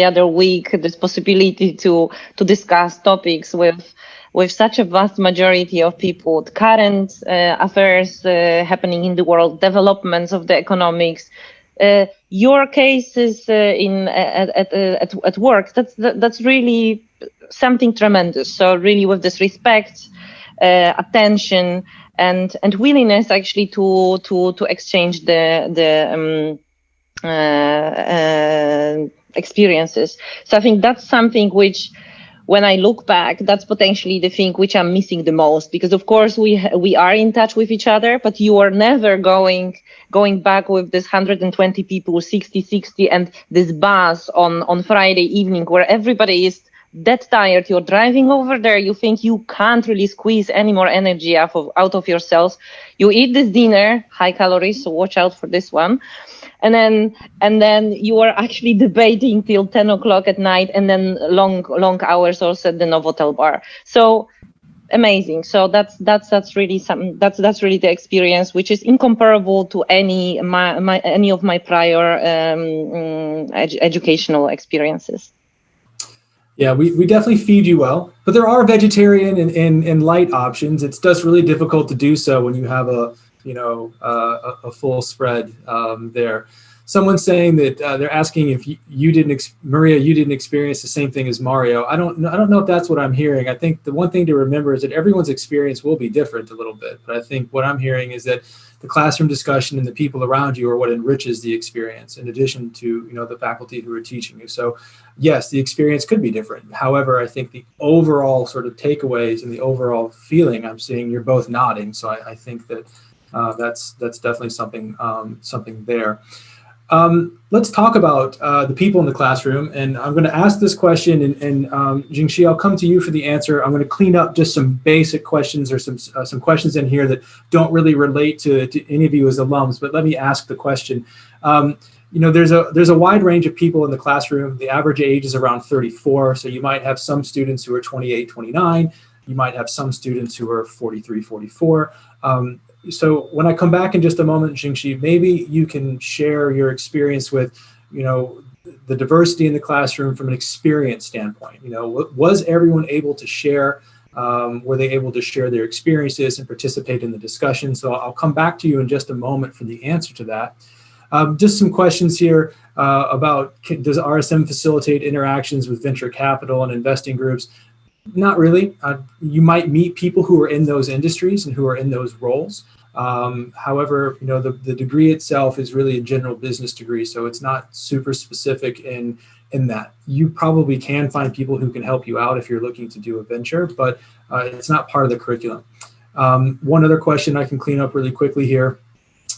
other week this possibility to discuss topics with such a vast majority of people, the current affairs happening in the world, developments of the economics, your cases at work, that's really something tremendous. So really with this respect, attention and willingness actually to exchange the experiences. So I think that's something which, when I look back, that's potentially the thing which I'm missing the most, because of course we are in touch with each other, but you are never going back with this 120 people, 60, and this bus on Friday evening where everybody is that tired. You're driving over there, you think you can't really squeeze any more energy out of yourselves. You eat this dinner, high calories, so watch out for this one. And then you are actually debating till 10 o'clock at night, and then long hours also at the Novotel bar. So amazing. So that's really something. That's really the experience, which is incomparable to any of my prior educational experiences. Yeah, we definitely feed you well, but there are vegetarian and light options. It's just really difficult to do so when you have a full spread there. someone's saying that they're asking if you didn't, Maria, you didn't experience the same thing as Mario. I don't know if that's what I'm hearing. I think the one thing to remember is that everyone's experience will be different a little bit. But I think what I'm hearing is that the classroom discussion and the people around you are what enriches the experience, in addition to the faculty who are teaching you. So yes, the experience could be different. However, I think the overall sort of takeaways and the overall feeling I'm seeing, you're both nodding. So I think that that's definitely something there. Let's talk about the people in the classroom, and I'm going to ask this question, and Jingxi, I'll come to you for the answer. I'm going to clean up just some basic questions or some questions in here that don't really relate to any of you as alums, but let me ask the question. There's a wide range of people in the classroom. The average age is around 34, so you might have some students who are 28, 29. You might have some students who are 43, 44. So when I come back in just a moment, Jingxi, maybe you can share your experience with, the diversity in the classroom from an experience standpoint. Was everyone able to share? Were they able to share their experiences and participate in the discussion? So I'll come back to you in just a moment for the answer to that. Just some questions here about, does RSM facilitate interactions with venture capital and investing groups? Not really. You might meet people who are in those industries and who are in those roles. However, the degree itself is really a general business degree, so it's not super specific in that. You probably can find people who can help you out if you're looking to do a venture, but it's not part of the curriculum. One other question I can clean up really quickly here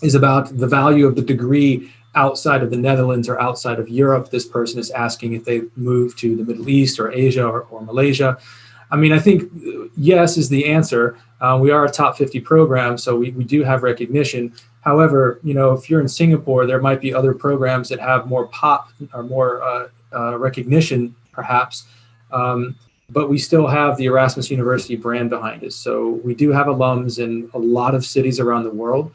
is about the value of the degree outside of the Netherlands or outside of Europe. This person is asking if they move to the Middle East or Asia or Malaysia. I mean, I think yes is the answer. We are a top 50 program, so we do have recognition. However, if you're in Singapore, there might be other programs that have more pop or more recognition, perhaps. But we still have the Erasmus University brand behind us. So we do have alums in a lot of cities around the world.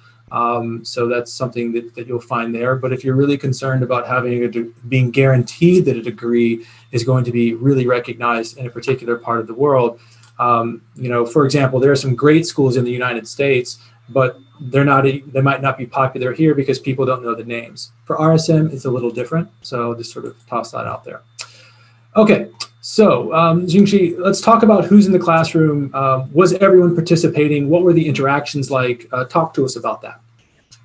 So that's something that you'll find there. But if you're really concerned about having being guaranteed that a degree is going to be really recognized in a particular part of the world, for example, there are some great schools in the United States, but they might not be popular here because people don't know the names. For RSM, it's a little different. So just sort of toss that out there. Okay, so Jingxi, let's talk about who's in the classroom. Was everyone participating? What were the interactions like? Talk to us about that.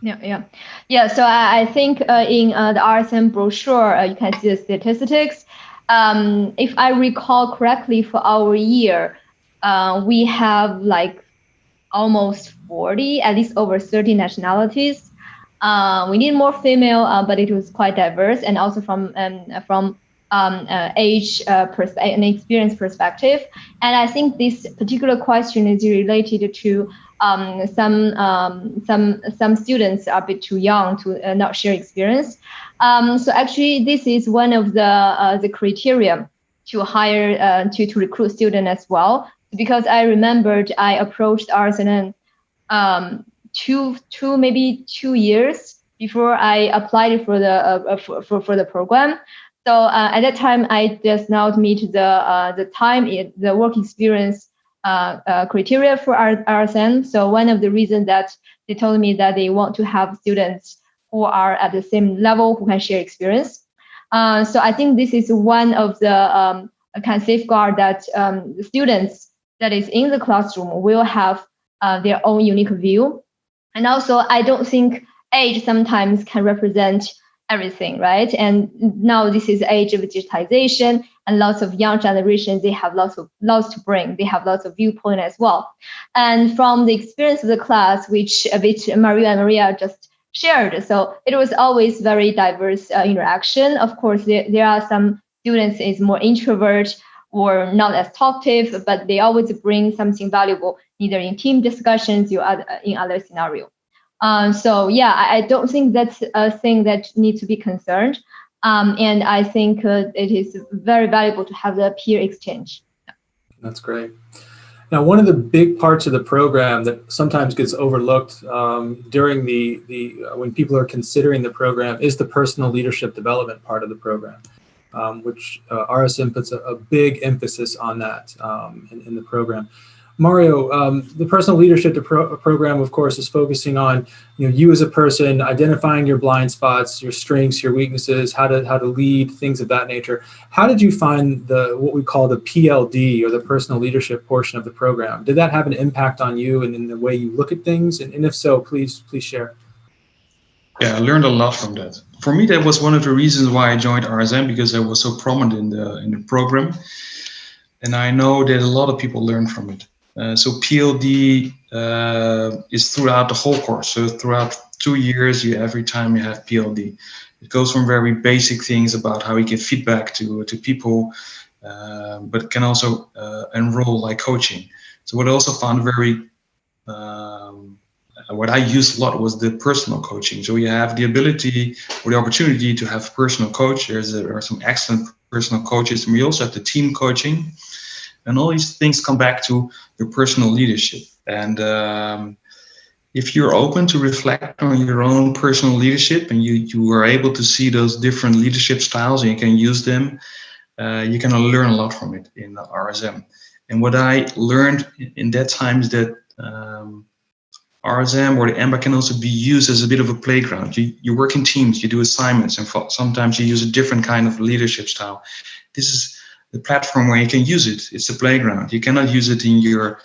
Yeah. So I think in the RSM brochure, you can see the statistics. If I recall correctly, for our year, we have like almost 40, at least over 30 nationalities. We need more female, but it was quite diverse, and also from age and experience perspective. And I think this particular question is related to some students are a bit too young to not share experience. So actually, this is one of the criteria to hire to recruit students as well. Because I remembered I approached RSM maybe 2 years before I applied for the program. So at that time, I just now meet the work experience criteria for RSM. So one of the reasons that they told me that they want to have students who are at the same level who can share experience. So I think this is one of the kind of safeguard that the students that is in the classroom will have their own unique view. And also, I don't think age sometimes can represent everything, right? And now this is the age of digitization, and lots of young generations, they have lots to bring. They have lots of viewpoint as well. And from the experience of the class, which Maria and Maria just shared, so it was always very diverse interaction. Of course, there are some students is more introvert or not as talkative, but they always bring something valuable, either in team discussions or in other scenario. So yeah, I don't think that's a thing that needs to be concerned. And I think it is very valuable to have the peer exchange. That's great. Now, one of the big parts of the program that sometimes gets overlooked during when people are considering the program is the personal leadership development part of the program, which RSM puts a big emphasis on that in the program. Mario, the personal leadership program, of course, is focusing on you as a person, identifying your blind spots, your strengths, your weaknesses, how to lead, things of that nature. How did you find what we call the PLD, or the personal leadership portion of the program? Did that have an impact on you and in the way you look at things? And if so, please share. Yeah, I learned a lot from that. For me, that was one of the reasons why I joined RSM, because I was so prominent in the program, and I know that a lot of people learn from it. So PLD is throughout the whole course. So throughout 2 years, every time you have PLD. It goes from very basic things about how you give feedback to people, but it can also enroll like coaching. So what I also found what I used a lot was the personal coaching. So you have the ability or the opportunity to have a personal coach. There are some excellent personal coaches, and we also have the team coaching. And all these things come back to your personal leadership. And if you're open to reflect on your own personal leadership, and you are able to see those different leadership styles and you can use them, you can learn a lot from it in RSM. And what I learned in that time is that RSM or the Imba can also be used as a bit of a playground. You work in teams, you do assignments, and sometimes you use a different kind of leadership style. This is the platform where you can use it. It's the playground. You cannot use it in your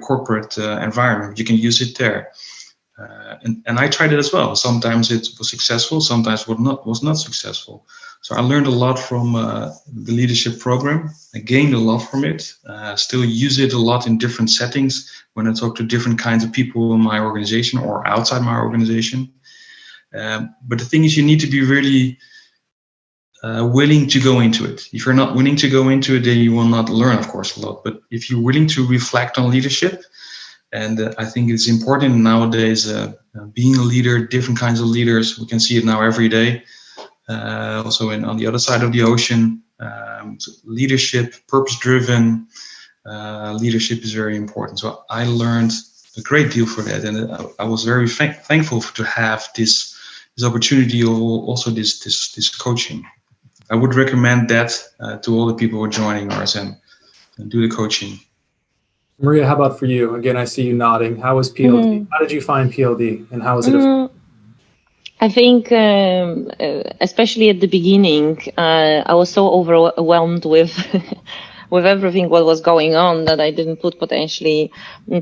corporate environment. You can use it there. And I tried it as well. Sometimes it was successful, sometimes was not successful. So I learned a lot from the leadership program. I gained a lot from it. Still use it a lot in different settings when I talk to different kinds of people in my organization or outside my organization. But the thing is, you need to be really willing to go into it. If you're not willing to go into it, then you will not learn, of course, a lot. But if you're willing to reflect on leadership, and I think it's important nowadays, being a leader, different kinds of leaders, we can see it now every day. Also on the other side of the ocean, so leadership, purpose-driven leadership is very important. So I learned a great deal for that, and I was very thankful to have this opportunity, or also this coaching. I would recommend that to all the people who are joining RSM, and do the coaching. Maria, how about for you? Again, I see you nodding. How was PLD? How did you find PLD, and how was it? I think, especially at the beginning, I was so overwhelmed with with everything what was going on that I didn't put potentially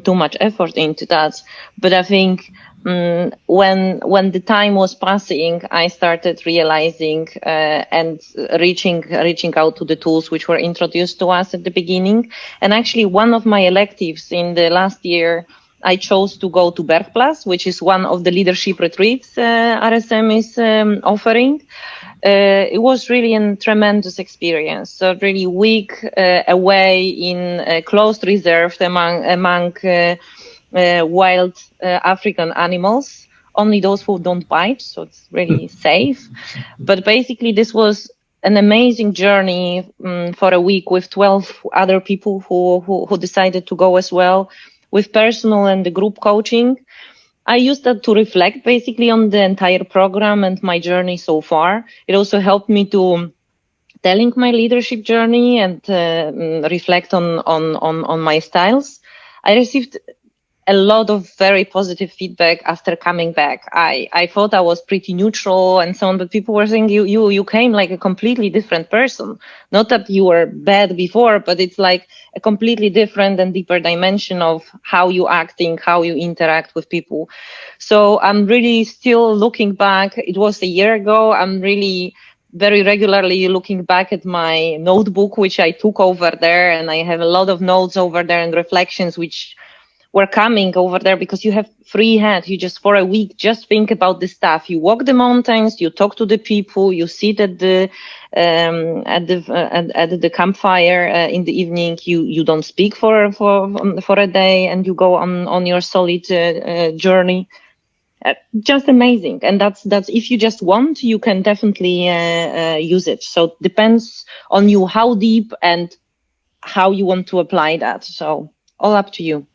too much effort into that. But I think when the time was passing, I started realizing and reaching out to the tools which were introduced to us at the beginning. And actually, one of my electives in the last year, I chose to go to Bergplatz, which is one of the leadership retreats RSM is offering. It was really a tremendous experience. So really week away in a closed reserve among wild African animals, only those who don't bite, so it's really safe. But basically, this was an amazing journey for a week with 12 other people who decided to go as well, with personal and the group coaching. I used that to reflect basically on the entire program and my journey so far. It also helped me to telling my leadership journey and reflect on my styles. I received a lot of very positive feedback after coming back. I thought I was pretty neutral and so on, but people were saying you came like a completely different person. Not that you were bad before, but it's like a completely different and deeper dimension of how you acting, how you interact with people. So I'm really still looking back. It was a year ago. I'm really very regularly looking back at my notebook, which I took over there, and I have a lot of notes over there and reflections which were coming over there, because you have free hand. You just for a week just think about the stuff. You walk the mountains, you talk to the people, you sit at the campfire in the evening. You don't speak for a day, and you go on your solid journey. Just amazing. And that's if you just want, you can definitely use it. So it depends on you how deep and how you want to apply that. So all up to you.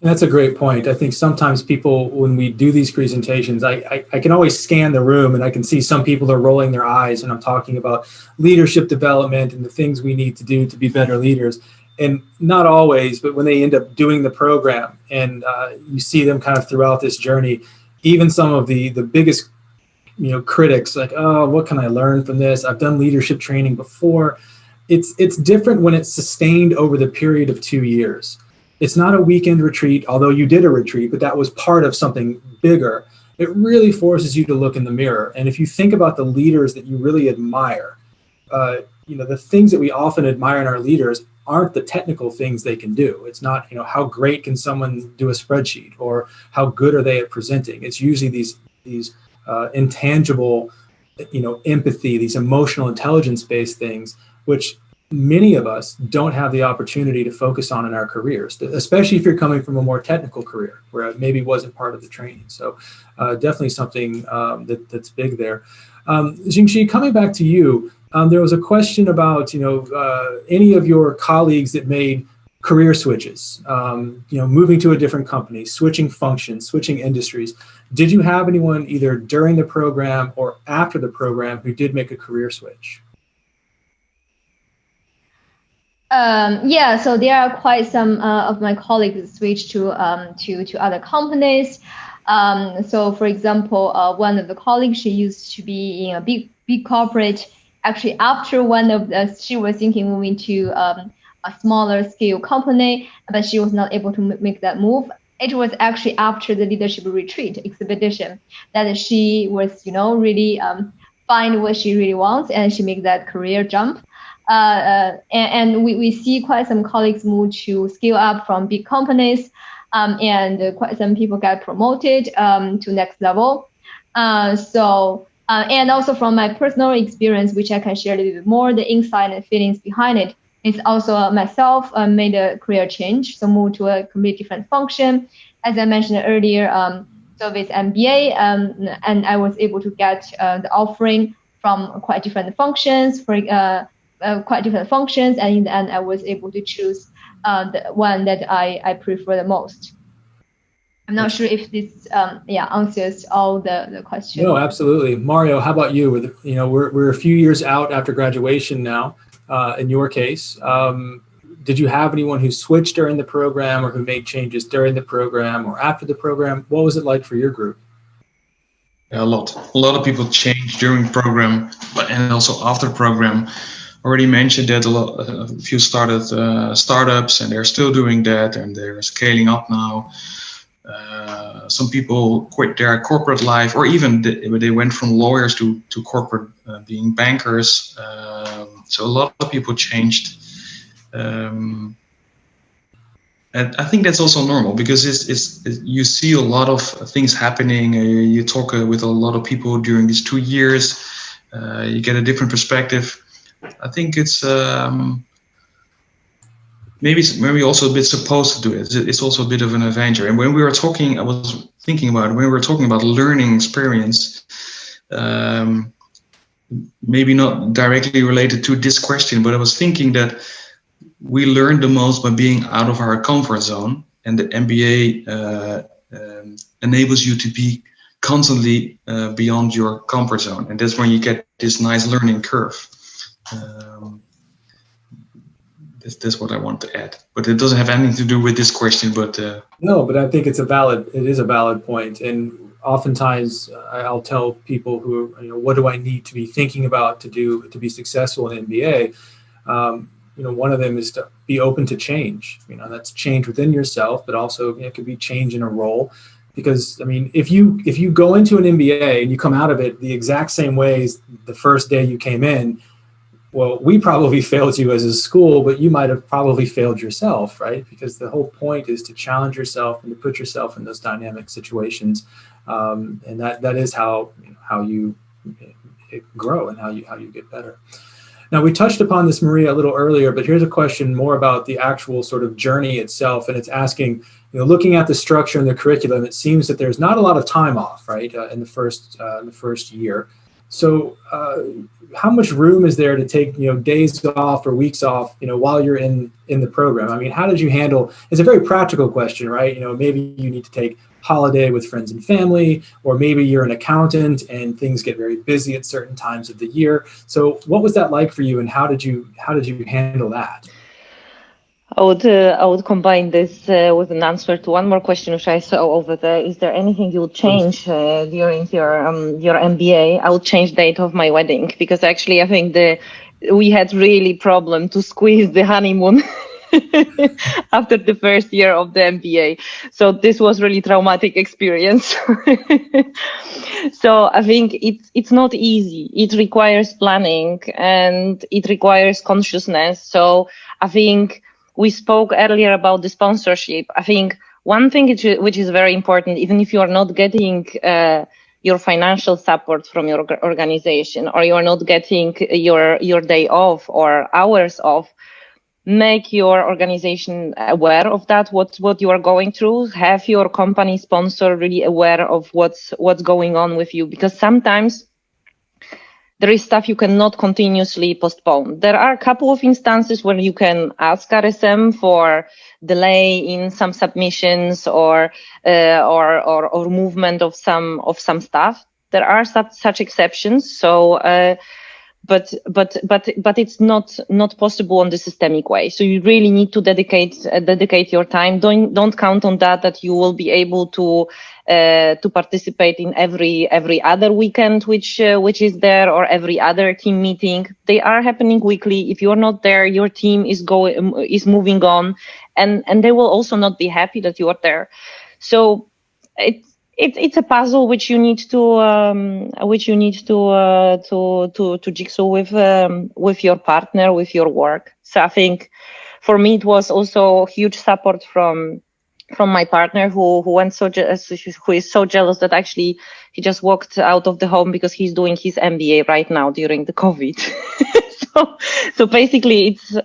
That's a great point. I think sometimes people, when we do these presentations, I can always scan the room and I can see some people are rolling their eyes when I'm talking about leadership development and the things we need to do to be better leaders. And not always, but when they end up doing the program and you see them kind of throughout this journey, even some of the biggest, critics like, oh, what can I learn from this? I've done leadership training before. It's different when it's sustained over the period of 2 years. It's not a weekend retreat, although you did a retreat, but that was part of something bigger. It really forces you to look in the mirror. And if you think about the leaders that you really admire, the things that we often admire in our leaders aren't the technical things they can do. It's not, how great can someone do a spreadsheet or how good are they at presenting. It's usually these intangible, empathy, these emotional intelligence-based things, which many of us don't have the opportunity to focus on in our careers, especially if you're coming from a more technical career where it maybe wasn't part of the training. So definitely something that's big there. Jingxi, coming back to you, there was a question about, any of your colleagues that made career switches, moving to a different company, switching functions, switching industries. Did you have anyone either during the program or after the program who did make a career switch? Yeah, so there are quite some of my colleagues switched to other companies. So, for example, one of the colleagues, she used to be in a big corporate. Actually, after she was thinking moving to a smaller scale company, but she was not able to make that move. It was actually after the leadership retreat expedition that she was, really find what she really wants, and she made that career jump. And we see quite some colleagues move to scale up from big companies, and quite some people get promoted to next level. And also from my personal experience, which I can share a little bit more, the insight and feelings behind it, is also myself made a career change, so moved to a completely different function. As I mentioned earlier, so with MBA, and I was able to get the offering from quite different functions, and in the end, I was able to choose the one that I prefer the most. I'm not sure if this answers all the questions. No, absolutely. Mario, how about you? We're a few years out after graduation now. In your case, did you have anyone who switched during the program or who made changes during the program or after the program? What was it like for your group? Yeah, a lot of people changed during the program, and also after the program. Already mentioned that a few started startups, and they're still doing that, and they're scaling up now. Some people quit their corporate life, or even they went from lawyers to corporate, being bankers. So a lot of people changed. And I think that's also normal, because you see a lot of things happening. You talk with a lot of people during these 2 years. You get a different perspective. I think it's maybe also a bit supposed to do it. It's also a bit of an adventure. And when we were talking, I was thinking about when we were talking about learning experience, maybe not directly related to this question, but I was thinking that we learn the most by being out of our comfort zone, and the MBA enables you to be constantly beyond your comfort zone, and that's when you get this nice learning curve. That's what I want to add, but it doesn't have anything to do with this question. But no, but I think it is a valid point. And oftentimes I'll tell people who, what do I need to be thinking about to be successful in MBA? One of them is to be open to change. That's change within yourself, but also it could be change in a role. Because if you go into an MBA and you come out of it the exact same way as the first day you came in, well, we probably failed you as a school, but you might have probably failed yourself, right? Because the whole point is to challenge yourself and to put yourself in those dynamic situations, and that is how you grow and how you get better. Now, we touched upon this, Maria, a little earlier, but here's a question more about the actual sort of journey itself, and it's asking, looking at the structure and the curriculum, it seems that there's not a lot of time off, right, in the first year. So how much room is there to take, days off or weeks off, while you're in the program? How did you handle, it's a very practical question, right? Maybe you need to take holiday with friends and family, or maybe you're an accountant and things get very busy at certain times of the year. So what was that like for you, and how did you handle that? I would combine this with an answer to one more question which I saw over there. Is there anything you would change during your MBA? I would change date of my wedding, because actually I think we had really problem to squeeze the honeymoon after the first year of the MBA. So this was really traumatic experience. So I think it's not easy. It requires planning and it requires consciousness. So I think we spoke earlier about the sponsorship. I think one thing which is very important, even if you are not getting your financial support from your organization, or you are not getting your day off or hours off, make your organization aware of that, what you are going through. Have your company sponsor really aware of what's going on with you, because sometimes there is stuff you cannot continuously postpone. There are a couple of instances where you can ask RSM for delay in some submissions or movement of some stuff. There are such exceptions. So, but it's not possible on the systemic way. So you really need to dedicate your time. Don't count on that you will be able to participate in every other weekend which is there, or every other team meeting. They are happening weekly. If you are not there, your team is moving on, and they will also not be happy that you are there. So it's a puzzle which you need to jigsaw with your partner, with your work. So I think for me it was also huge support from my partner who is so jealous that actually he just walked out of the home because he's doing his MBA right now during the COVID. So basically it's,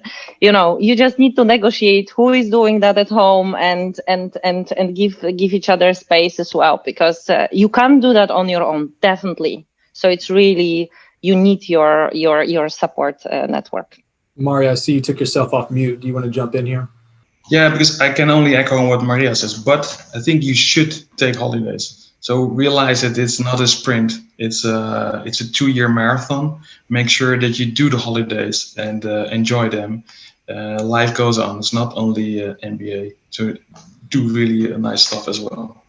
you just need to negotiate who is doing that at home and give each other space as well, because you can't do that on your own, definitely. So it's really, you need your support network. Maria, I see you took yourself off mute. Do you want to jump in here? Yeah, because I can only echo on what Maria says, but I think you should take holidays. So realize that it's not a sprint. It's a 2-year marathon. Make sure that you do the holidays and enjoy them. Life goes on. It's not only MBA. So do really nice stuff as well.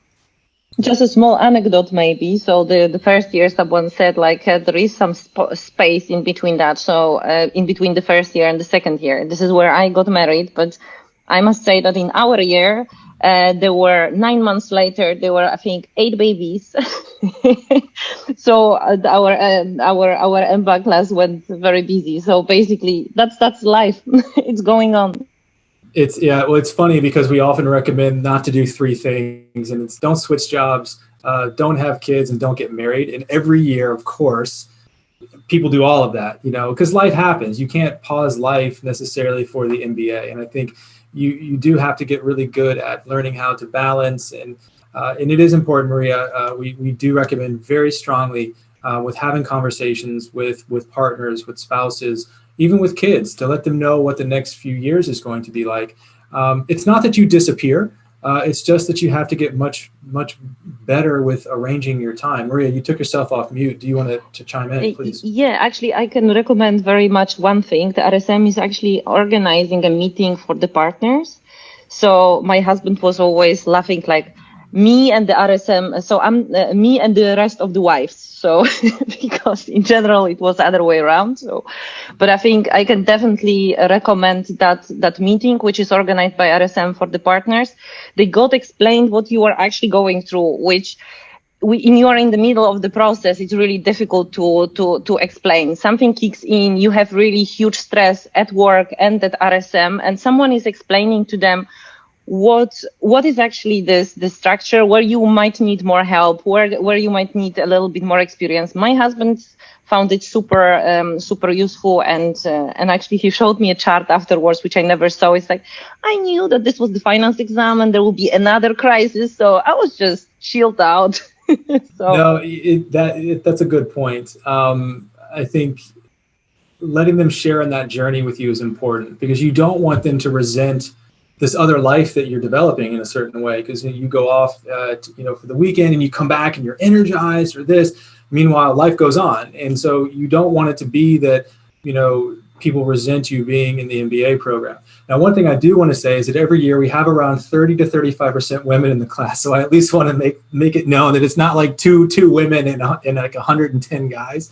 Just a small anecdote maybe. So the first year someone said there is some space in between that. So in between the first year and the second year. This is where I got married, but I must say that in our year, there were 9 months later, there were, I think, 8 babies. So our Imba class went very busy. So basically, that's life. It's going on. It's funny because we often recommend not to do 3 things, and it's don't switch jobs, don't have kids, and don't get married. And every year, of course, people do all of that, because life happens. You can't pause life necessarily for the MBA. And I think you do have to get really good at learning how to balance, and it is important, Maria. We do recommend very strongly with having conversations with partners, with spouses, even with kids, to let them know what the next few years is going to be like. It's not that you disappear. It's just that you have to get much better with arranging your time. Maria, you took yourself off mute. Do you want to chime in, please? Yeah, actually, I can recommend very much one thing. The RSM is actually organizing a meeting for the partners. So my husband was always laughing me and the RSM. So I'm me and the rest of the wives. So because in general it was the other way around. So, but I think I can definitely recommend that meeting, which is organized by RSM for the partners. They got explained what you are actually going through, which when you are in the middle of the process, it's really difficult to explain. Something kicks in, you have really huge stress at work and at RSM, and someone is explaining to them what is actually the structure, where you might need more help, where you might need a little bit more experience. My husband found it super useful, and actually he showed me a chart afterwards, which I never saw. It's I knew that this was the finance exam and there will be another crisis, so I was just chilled out. No, that's a good point. I think letting them share in that journey with you is important, because you don't want them to resent this other life that you're developing in a certain way, because you go off for the weekend and you come back and you're energized or this. Meanwhile, life goes on. And so you don't want it to be that people resent you being in the MBA program. Now, one thing I do want to say is that every year we have around 30 to 35% women in the class. So I at least want to make it known that it's not like two women and like 110 guys.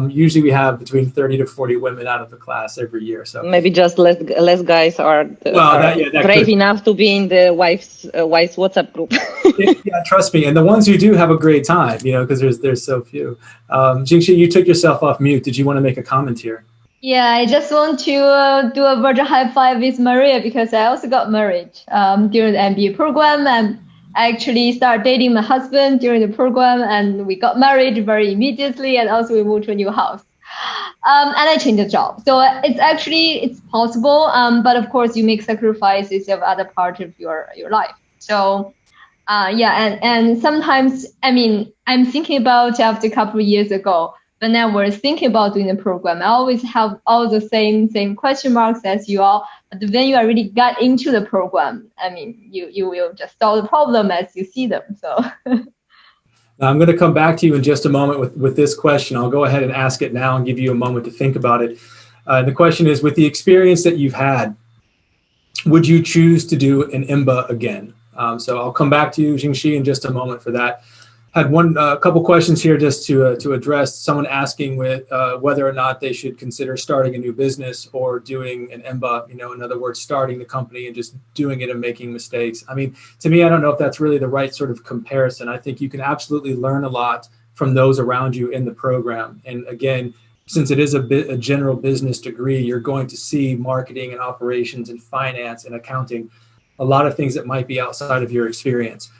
Usually we have between 30 to 40 women out of the class every year. So maybe just less guys are brave enough to be in the wife's WhatsApp group. Yeah, trust me. And the ones who do have a great time, because there's so few. Jingxi, you took yourself off mute. Did you want to make a comment here? Yeah, I just want to do a virtual high five with Maria because I also got married during the MBA program, and I actually started dating my husband during the program, and we got married very immediately, and also we moved to a new house. And I changed the job. So it's possible, but of course you make sacrifices of other part of your life. So and sometimes, I'm thinking about after a couple of years ago, when I was thinking about doing the program, I always have all the same question marks as you all. But when you already got into the program, you will just solve the problem as you see them. So now, I'm going to come back to you in just a moment with this question. I'll go ahead and ask it now and give you a moment to think about it. The question is, with the experience that you've had, would you choose to do an Imba again? So I'll come back to you, Jingxi, in just a moment for that. Had a couple questions here just to address. Someone asking whether or not they should consider starting a new business or doing an Imba, in other words, starting the company and just doing it and making mistakes. To me, I don't know if that's really the right sort of comparison. I think you can absolutely learn a lot from those around you in the program. And again, since it is a general business degree, you're going to see marketing and operations and finance and accounting, a lot of things that might be outside of your experience.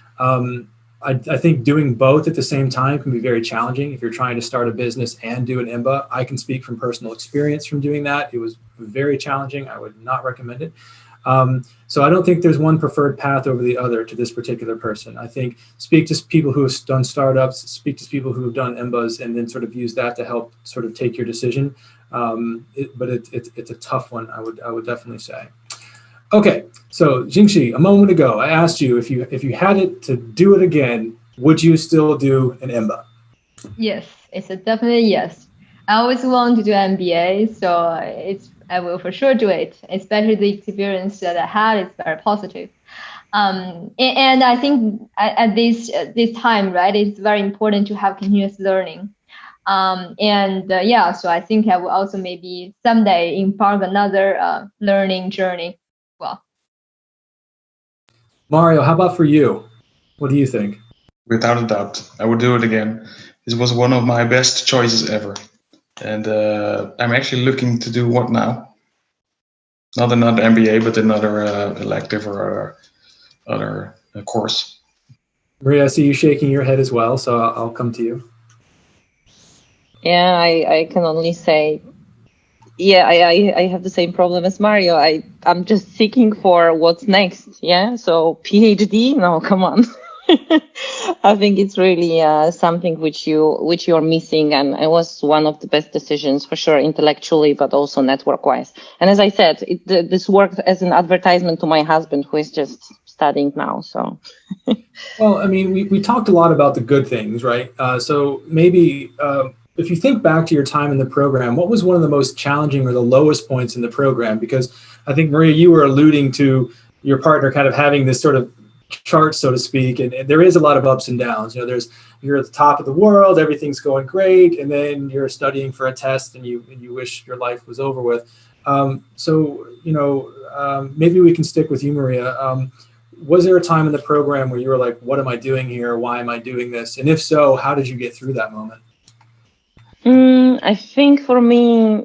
I think doing both at the same time can be very challenging if you're trying to start a business and do an Imba. I can speak from personal experience from doing that. It was very challenging. I would not recommend it. So I don't think there's one preferred path over the other to this particular person. I think speak to people who have done startups, speak to people who have done Imbas, and then sort of use that to help sort of take your decision. But it's a tough one, I would definitely say. Okay, so Jingxi, a moment ago, I asked you if you had it to do it again, would you still do an Imba? Yes, it's a definite yes. I always want to do MBA, so I will for sure do it. Especially the experience that I had is very positive. And I think at this time, right, it's very important to have continuous learning. So I think I will also maybe someday embark another learning journey. Well, Mario, how about for you? What do you think? Without a doubt, I would do it again. This was one of my best choices ever. And I'm actually looking to do what now? Not another MBA, but another elective or other course. Maria, I see you shaking your head as well, so I'll come to you. Yeah, I can only say, yeah, I have the same problem as Mario. I'm just seeking for what's next. Yeah, so PhD? No, come on. I think it's really something which you're missing, and it was one of the best decisions for sure, intellectually, but also network-wise. And as I said, this worked as an advertisement to my husband, who is just studying now. So, well, we talked a lot about the good things, right? So maybe if you think back to your time in the program, what was one of the most challenging or the lowest points in the program? Because I think, Maria, you were alluding to your partner kind of having this sort of chart, so to speak, and there is a lot of ups and downs. You're at the top of the world, everything's going great, and then you're studying for a test and you wish your life was over with. Maybe we can stick with you, Maria. Was there a time in the program where you were like, what am I doing here? Why am I doing this? And if so, how did you get through that moment? I think for me,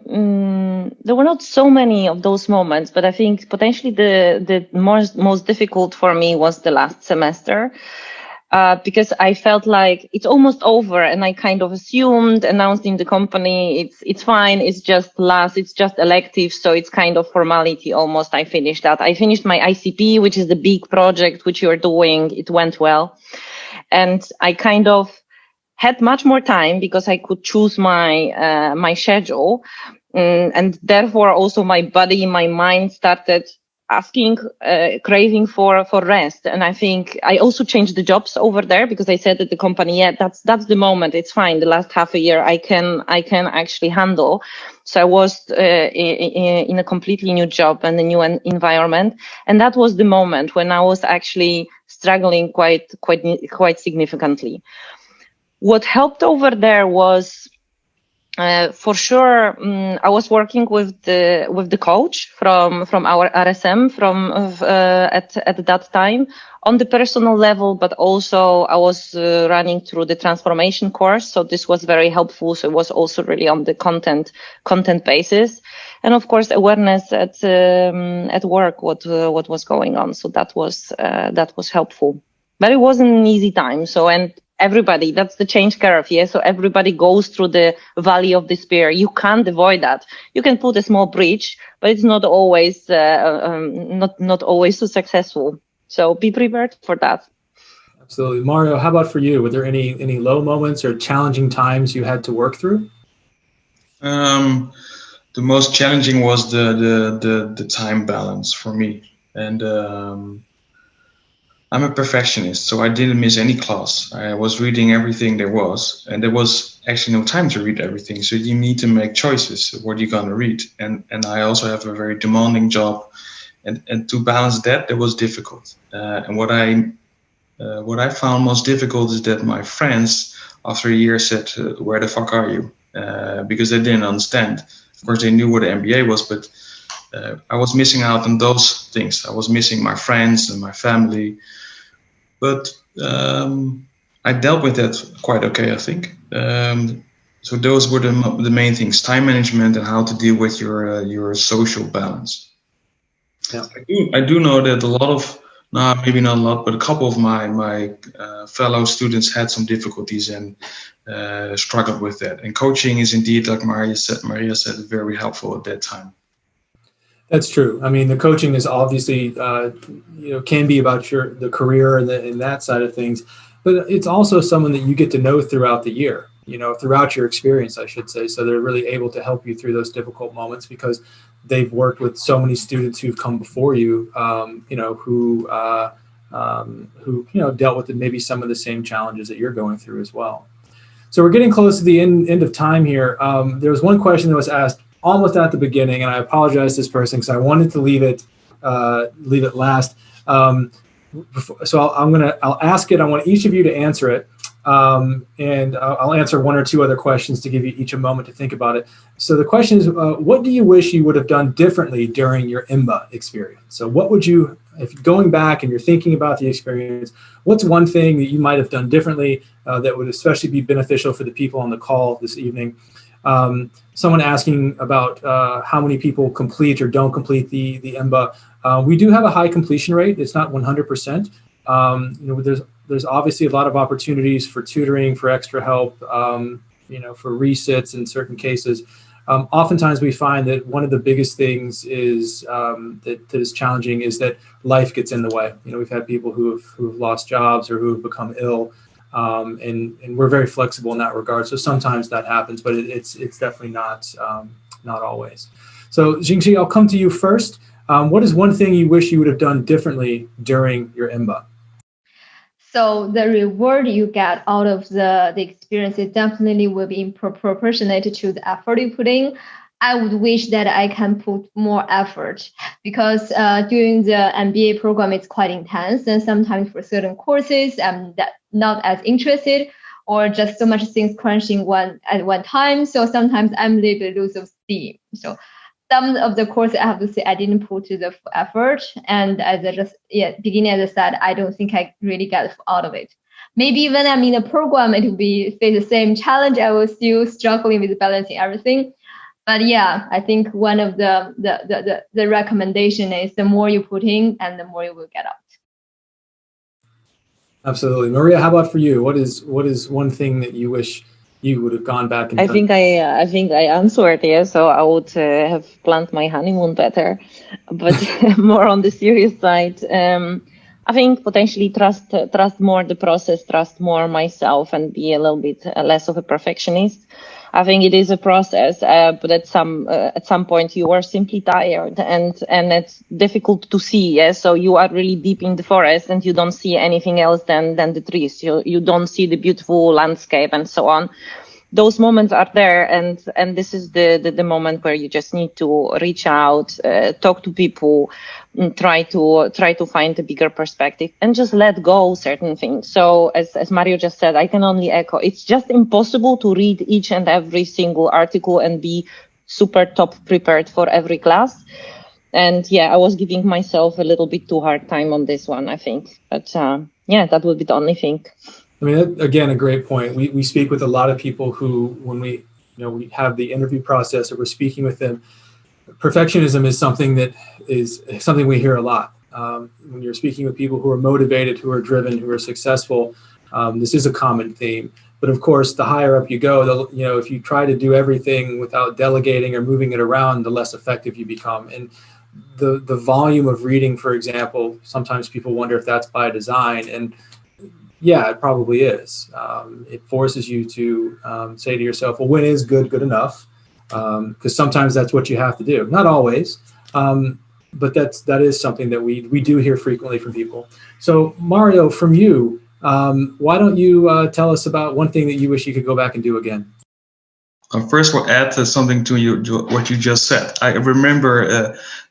there were not so many of those moments, but I think potentially the most difficult for me was the last semester, because I felt like it's almost over, and I kind of assumed, announcing the company, it's fine, it's just elective, so it's kind of formality almost. I finished that. I finished my ICP, which is the big project which you're doing. It went well, and I kind of had much more time because I could choose my schedule, and therefore also my body, my mind started asking, craving for rest. And I think I also changed the jobs over there because I said at the company, yeah, that's the moment. It's fine. The last half a year I can actually handle. So I was in a completely new job and a new environment. And that was the moment when I was actually struggling quite significantly. What helped over there was, for sure, I was working with the coach from our RSM at that time on the personal level, but also I was running through the transformation course, so this was very helpful. So it was also really on the content basis, and of course awareness at work what was going on. So that was helpful, but it wasn't an easy time. So and everybody, that's the change curve, yeah. So everybody goes through the valley of despair. You can't avoid that. You can put a small bridge, but it's not always not always so successful. So be prepared for that. Absolutely. Mario, how about for you? Were there any low moments or challenging times you had to work through? The most challenging was the time balance for me, and I'm a perfectionist, so I didn't miss any class. I was reading everything there was, and there was actually no time to read everything. So you need to make choices. What are you going to read? And I also have a very demanding job, and to balance that, it was difficult. And what I found most difficult is that my friends, after a year, said, "Where the fuck are you?" Because they didn't understand. Of course, they knew what the MBA was, but I was missing out on those things. I was missing my friends and my family, but I dealt with that quite okay, I think. So those were the main things: time management and how to deal with your social balance. Yeah. I do know that a lot of, maybe not a lot, but a couple of my fellow students had some difficulties and struggled with that. And coaching is indeed, like Maria said, very helpful at that time. That's true. I mean, the coaching is obviously, can be about the career and that side of things, but it's also someone that you get to know throughout the year, throughout your experience, I should say. So they're really able to help you through those difficult moments because they've worked with so many students who've come before you, who dealt with maybe some of the same challenges that you're going through as well. So we're getting close to the end of time here. There was one question that was asked almost at the beginning, and I apologize to this person because I wanted to leave it last. So I'll ask it. I want each of you to answer it, and I'll answer one or two other questions to give you each a moment to think about it. So the question is, what do you wish you would have done differently during your Imba experience? So what would you, if going back and you're thinking about the experience, what's one thing that you might have done differently that would especially be beneficial for the people on the call this evening? Someone asking about how many people complete or don't complete the Imba. We do have a high completion rate. It's not 100%. There's obviously a lot of opportunities for tutoring, for extra help, for resits in certain cases. Oftentimes we find that one of the biggest things is that is challenging is that life gets in the way. We've had people who've lost jobs or who have become ill. And we're very flexible in that regard. So sometimes that happens, but it's definitely not always. So Jingxi, I'll come to you first. What is one thing you wish you would have done differently during your Imba? So the reward you get out of the experience, it definitely will be proportionate to the effort you put in. I would wish that I can put more effort because during the MBA program, it's quite intense. And sometimes for certain courses, I'm not as interested or just so much things crunching at one time. So sometimes I'm a little bit loose of steam. So some of the courses, I have to say, I didn't put the effort. And beginning as I said, I don't think I really get out of it. Maybe when I'm in a program, it will be face the same challenge. I was still struggling with balancing everything. But yeah, I think one of the recommendation is the more you put in and the more you will get out. Absolutely. Maria, how about for you? What is one thing that you wish you would have gone back and done? I think I answered, yeah. So I would have planned my honeymoon better, but more on the serious side. I think potentially trust more the process, trust more myself, and be a little bit less of a perfectionist. I think it is a process, but at some point you are simply tired, and it's difficult to see. Yes, so you are really deep in the forest, and you don't see anything else than the trees. You don't see the beautiful landscape and so on. Those moments are there, and this is the moment where you just need to reach out, talk to people, try to find a bigger perspective, and just let go certain things. So as Mario just said, I can only echo, it's just impossible to read each and every single article and be super top prepared for every class. And yeah, I was giving myself a little bit too hard time on this one, I think. But yeah, that would be the only thing. I mean, again, a great point. We speak with a lot of people who, when we have the interview process or we're speaking with them, perfectionism is something we hear a lot. When you're speaking with people who are motivated, who are driven, who are successful, this is a common theme. But of course, the higher up you go, if you try to do everything without delegating or moving it around, the less effective you become. And the volume of reading, for example, sometimes people wonder if that's by design. And yeah, it probably is. It forces you to say to yourself, well, when is good enough? Because sometimes that's what you have to do. Not always, but that is something that we do hear frequently from people. So Mario, from you, why don't you tell us about one thing that you wish you could go back and do again? First, we'll add something to what you just said. I remember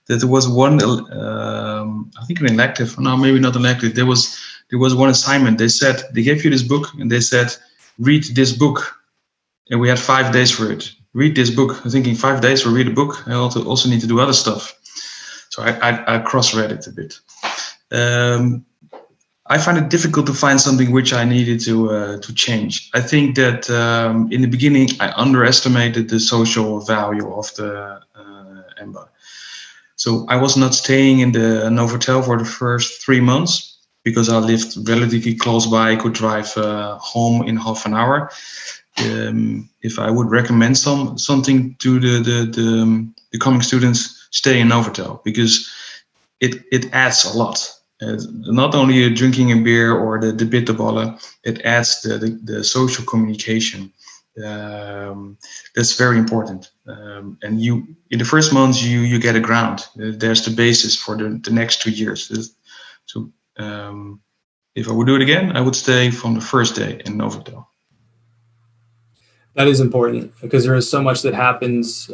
that there was one, I think an elective, no, maybe not elective. There was one assignment. They gave you this book and they said, read this book. And we had 5 days for it. Read this book. I'm thinking 5 days for read a book. I also need to do other stuff. So I cross-read it a bit. I find it difficult to find something which I needed to change. I think that in the beginning, I underestimated the social value of the Imba. So I was not staying in the Novotel for the first 3 months because I lived relatively close by. I could drive home in half an hour. If I would recommend something to the coming students, stay in Novotel because it adds a lot. Not only drinking a beer or the bitterballen, it adds the social communication. That's very important. And you, in the first months, you get a ground. There's the basis for the next 2 years. So if I would do it again, I would stay from the first day in Novotel. That is important because there is so much that happens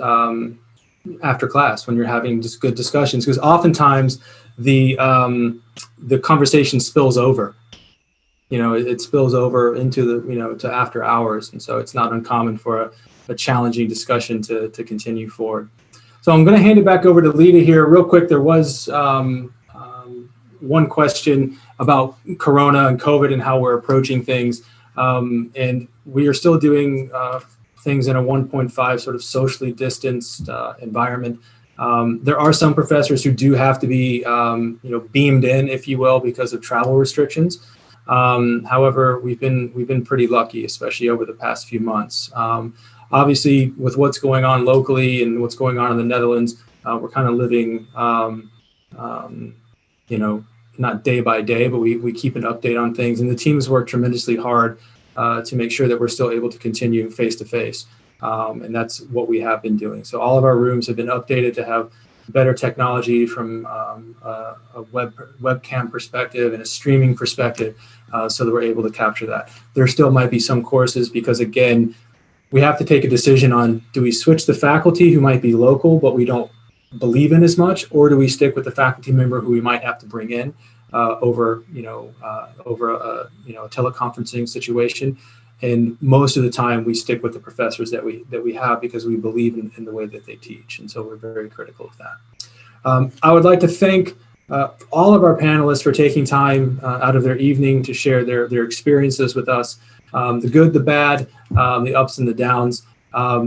after class when you're having just good discussions. Because oftentimes the conversation spills over. It spills over into to after hours, and so it's not uncommon for a challenging discussion to continue forward. So I'm going to hand it back over to Lida here real quick. There was one question about Corona and COVID and how we're approaching things. And we are still doing things in a 1.5 sort of socially distanced environment. There are some professors who do have to be, beamed in, if you will, because of travel restrictions. However, we've been pretty lucky, especially over the past few months. Obviously, with what's going on locally and what's going on in the Netherlands, we're kind of living, not day by day, but we keep an update on things. And the teams work tremendously hard to make sure that we're still able to continue face-to-face. And that's what we have been doing. So all of our rooms have been updated to have better technology from a webcam perspective and a streaming perspective so that we're able to capture that. There still might be some courses because, again, we have to take a decision on, do we switch the faculty who might be local but we don't believe in as much, or do we stick with the faculty member who we might have to bring in over a teleconferencing situation? And most of the time we stick with the professors that we have because we believe in the way that they teach, and so we're very critical of that. I would like to thank all of our panelists for taking time out of their evening to share their experiences with us, the good, the bad, the ups and the downs.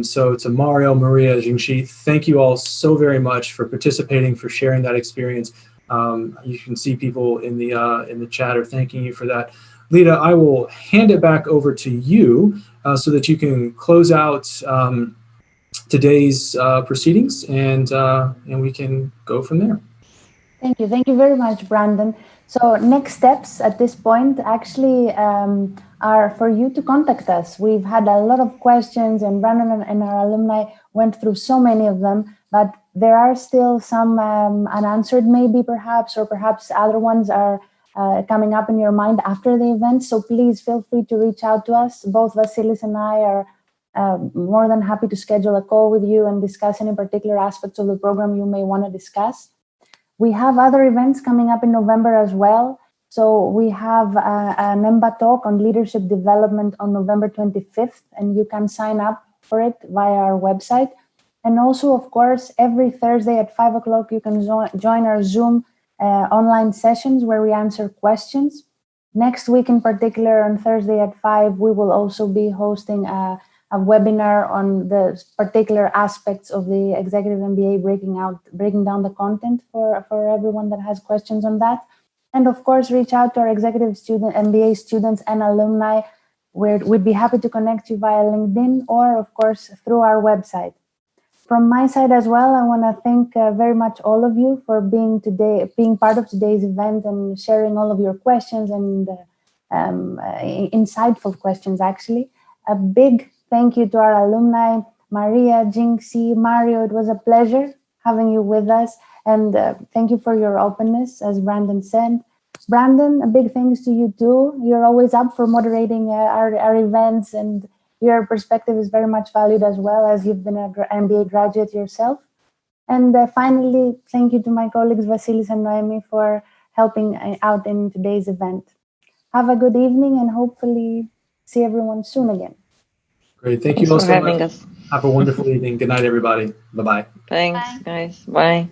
So to Mario, Maria, Jingxi, thank you all so very much for participating, for sharing that experience. You can see people in the chat are thanking you for that. Lida, I will hand it back over to you so that you can close out today's proceedings, and we can go from there. Thank you very much, Brandon. So next steps at this point actually are for you to contact us. We've had a lot of questions, and Brandon and our alumni went through so many of them, but there are still some unanswered maybe perhaps, or perhaps other ones are coming up in your mind after the event. So please feel free to reach out to us. Both Vasilis and I are more than happy to schedule a call with you and discuss any particular aspects of the program you may want to discuss. We have other events coming up in November as well. So we have an Imba talk on leadership development on November 25th, and you can sign up for it via our website. And also, of course, every Thursday at 5 o'clock, you can join our Zoom online sessions where we answer questions. Next week in particular, on Thursday at 5, we will also be hosting a webinar on the particular aspects of the Executive MBA, breaking down the content for everyone that has questions on that. And of course, reach out to our Executive MBA students and alumni, where we'd be happy to connect you via LinkedIn or, of course, through our website. From my side as well, I want to thank very much all of you for being part of today's event and sharing all of your questions and insightful questions, actually. A big thank you to our alumni, Maria, Jinxie, Mario. It was a pleasure having you with us. And thank you for your openness, as Brandon said. Brandon, a big thanks to you too. You're always up for moderating our events, and your perspective is very much valued as well, as you've been an MBA graduate yourself. And finally, thank you to my colleagues Vasilis and Noemi for helping out in today's event. Have a good evening, and hopefully see everyone soon again. Great. Thank you all for so having much. us. Have a wonderful evening. Good night, everybody. Bye-bye. Thanks, guys. Bye.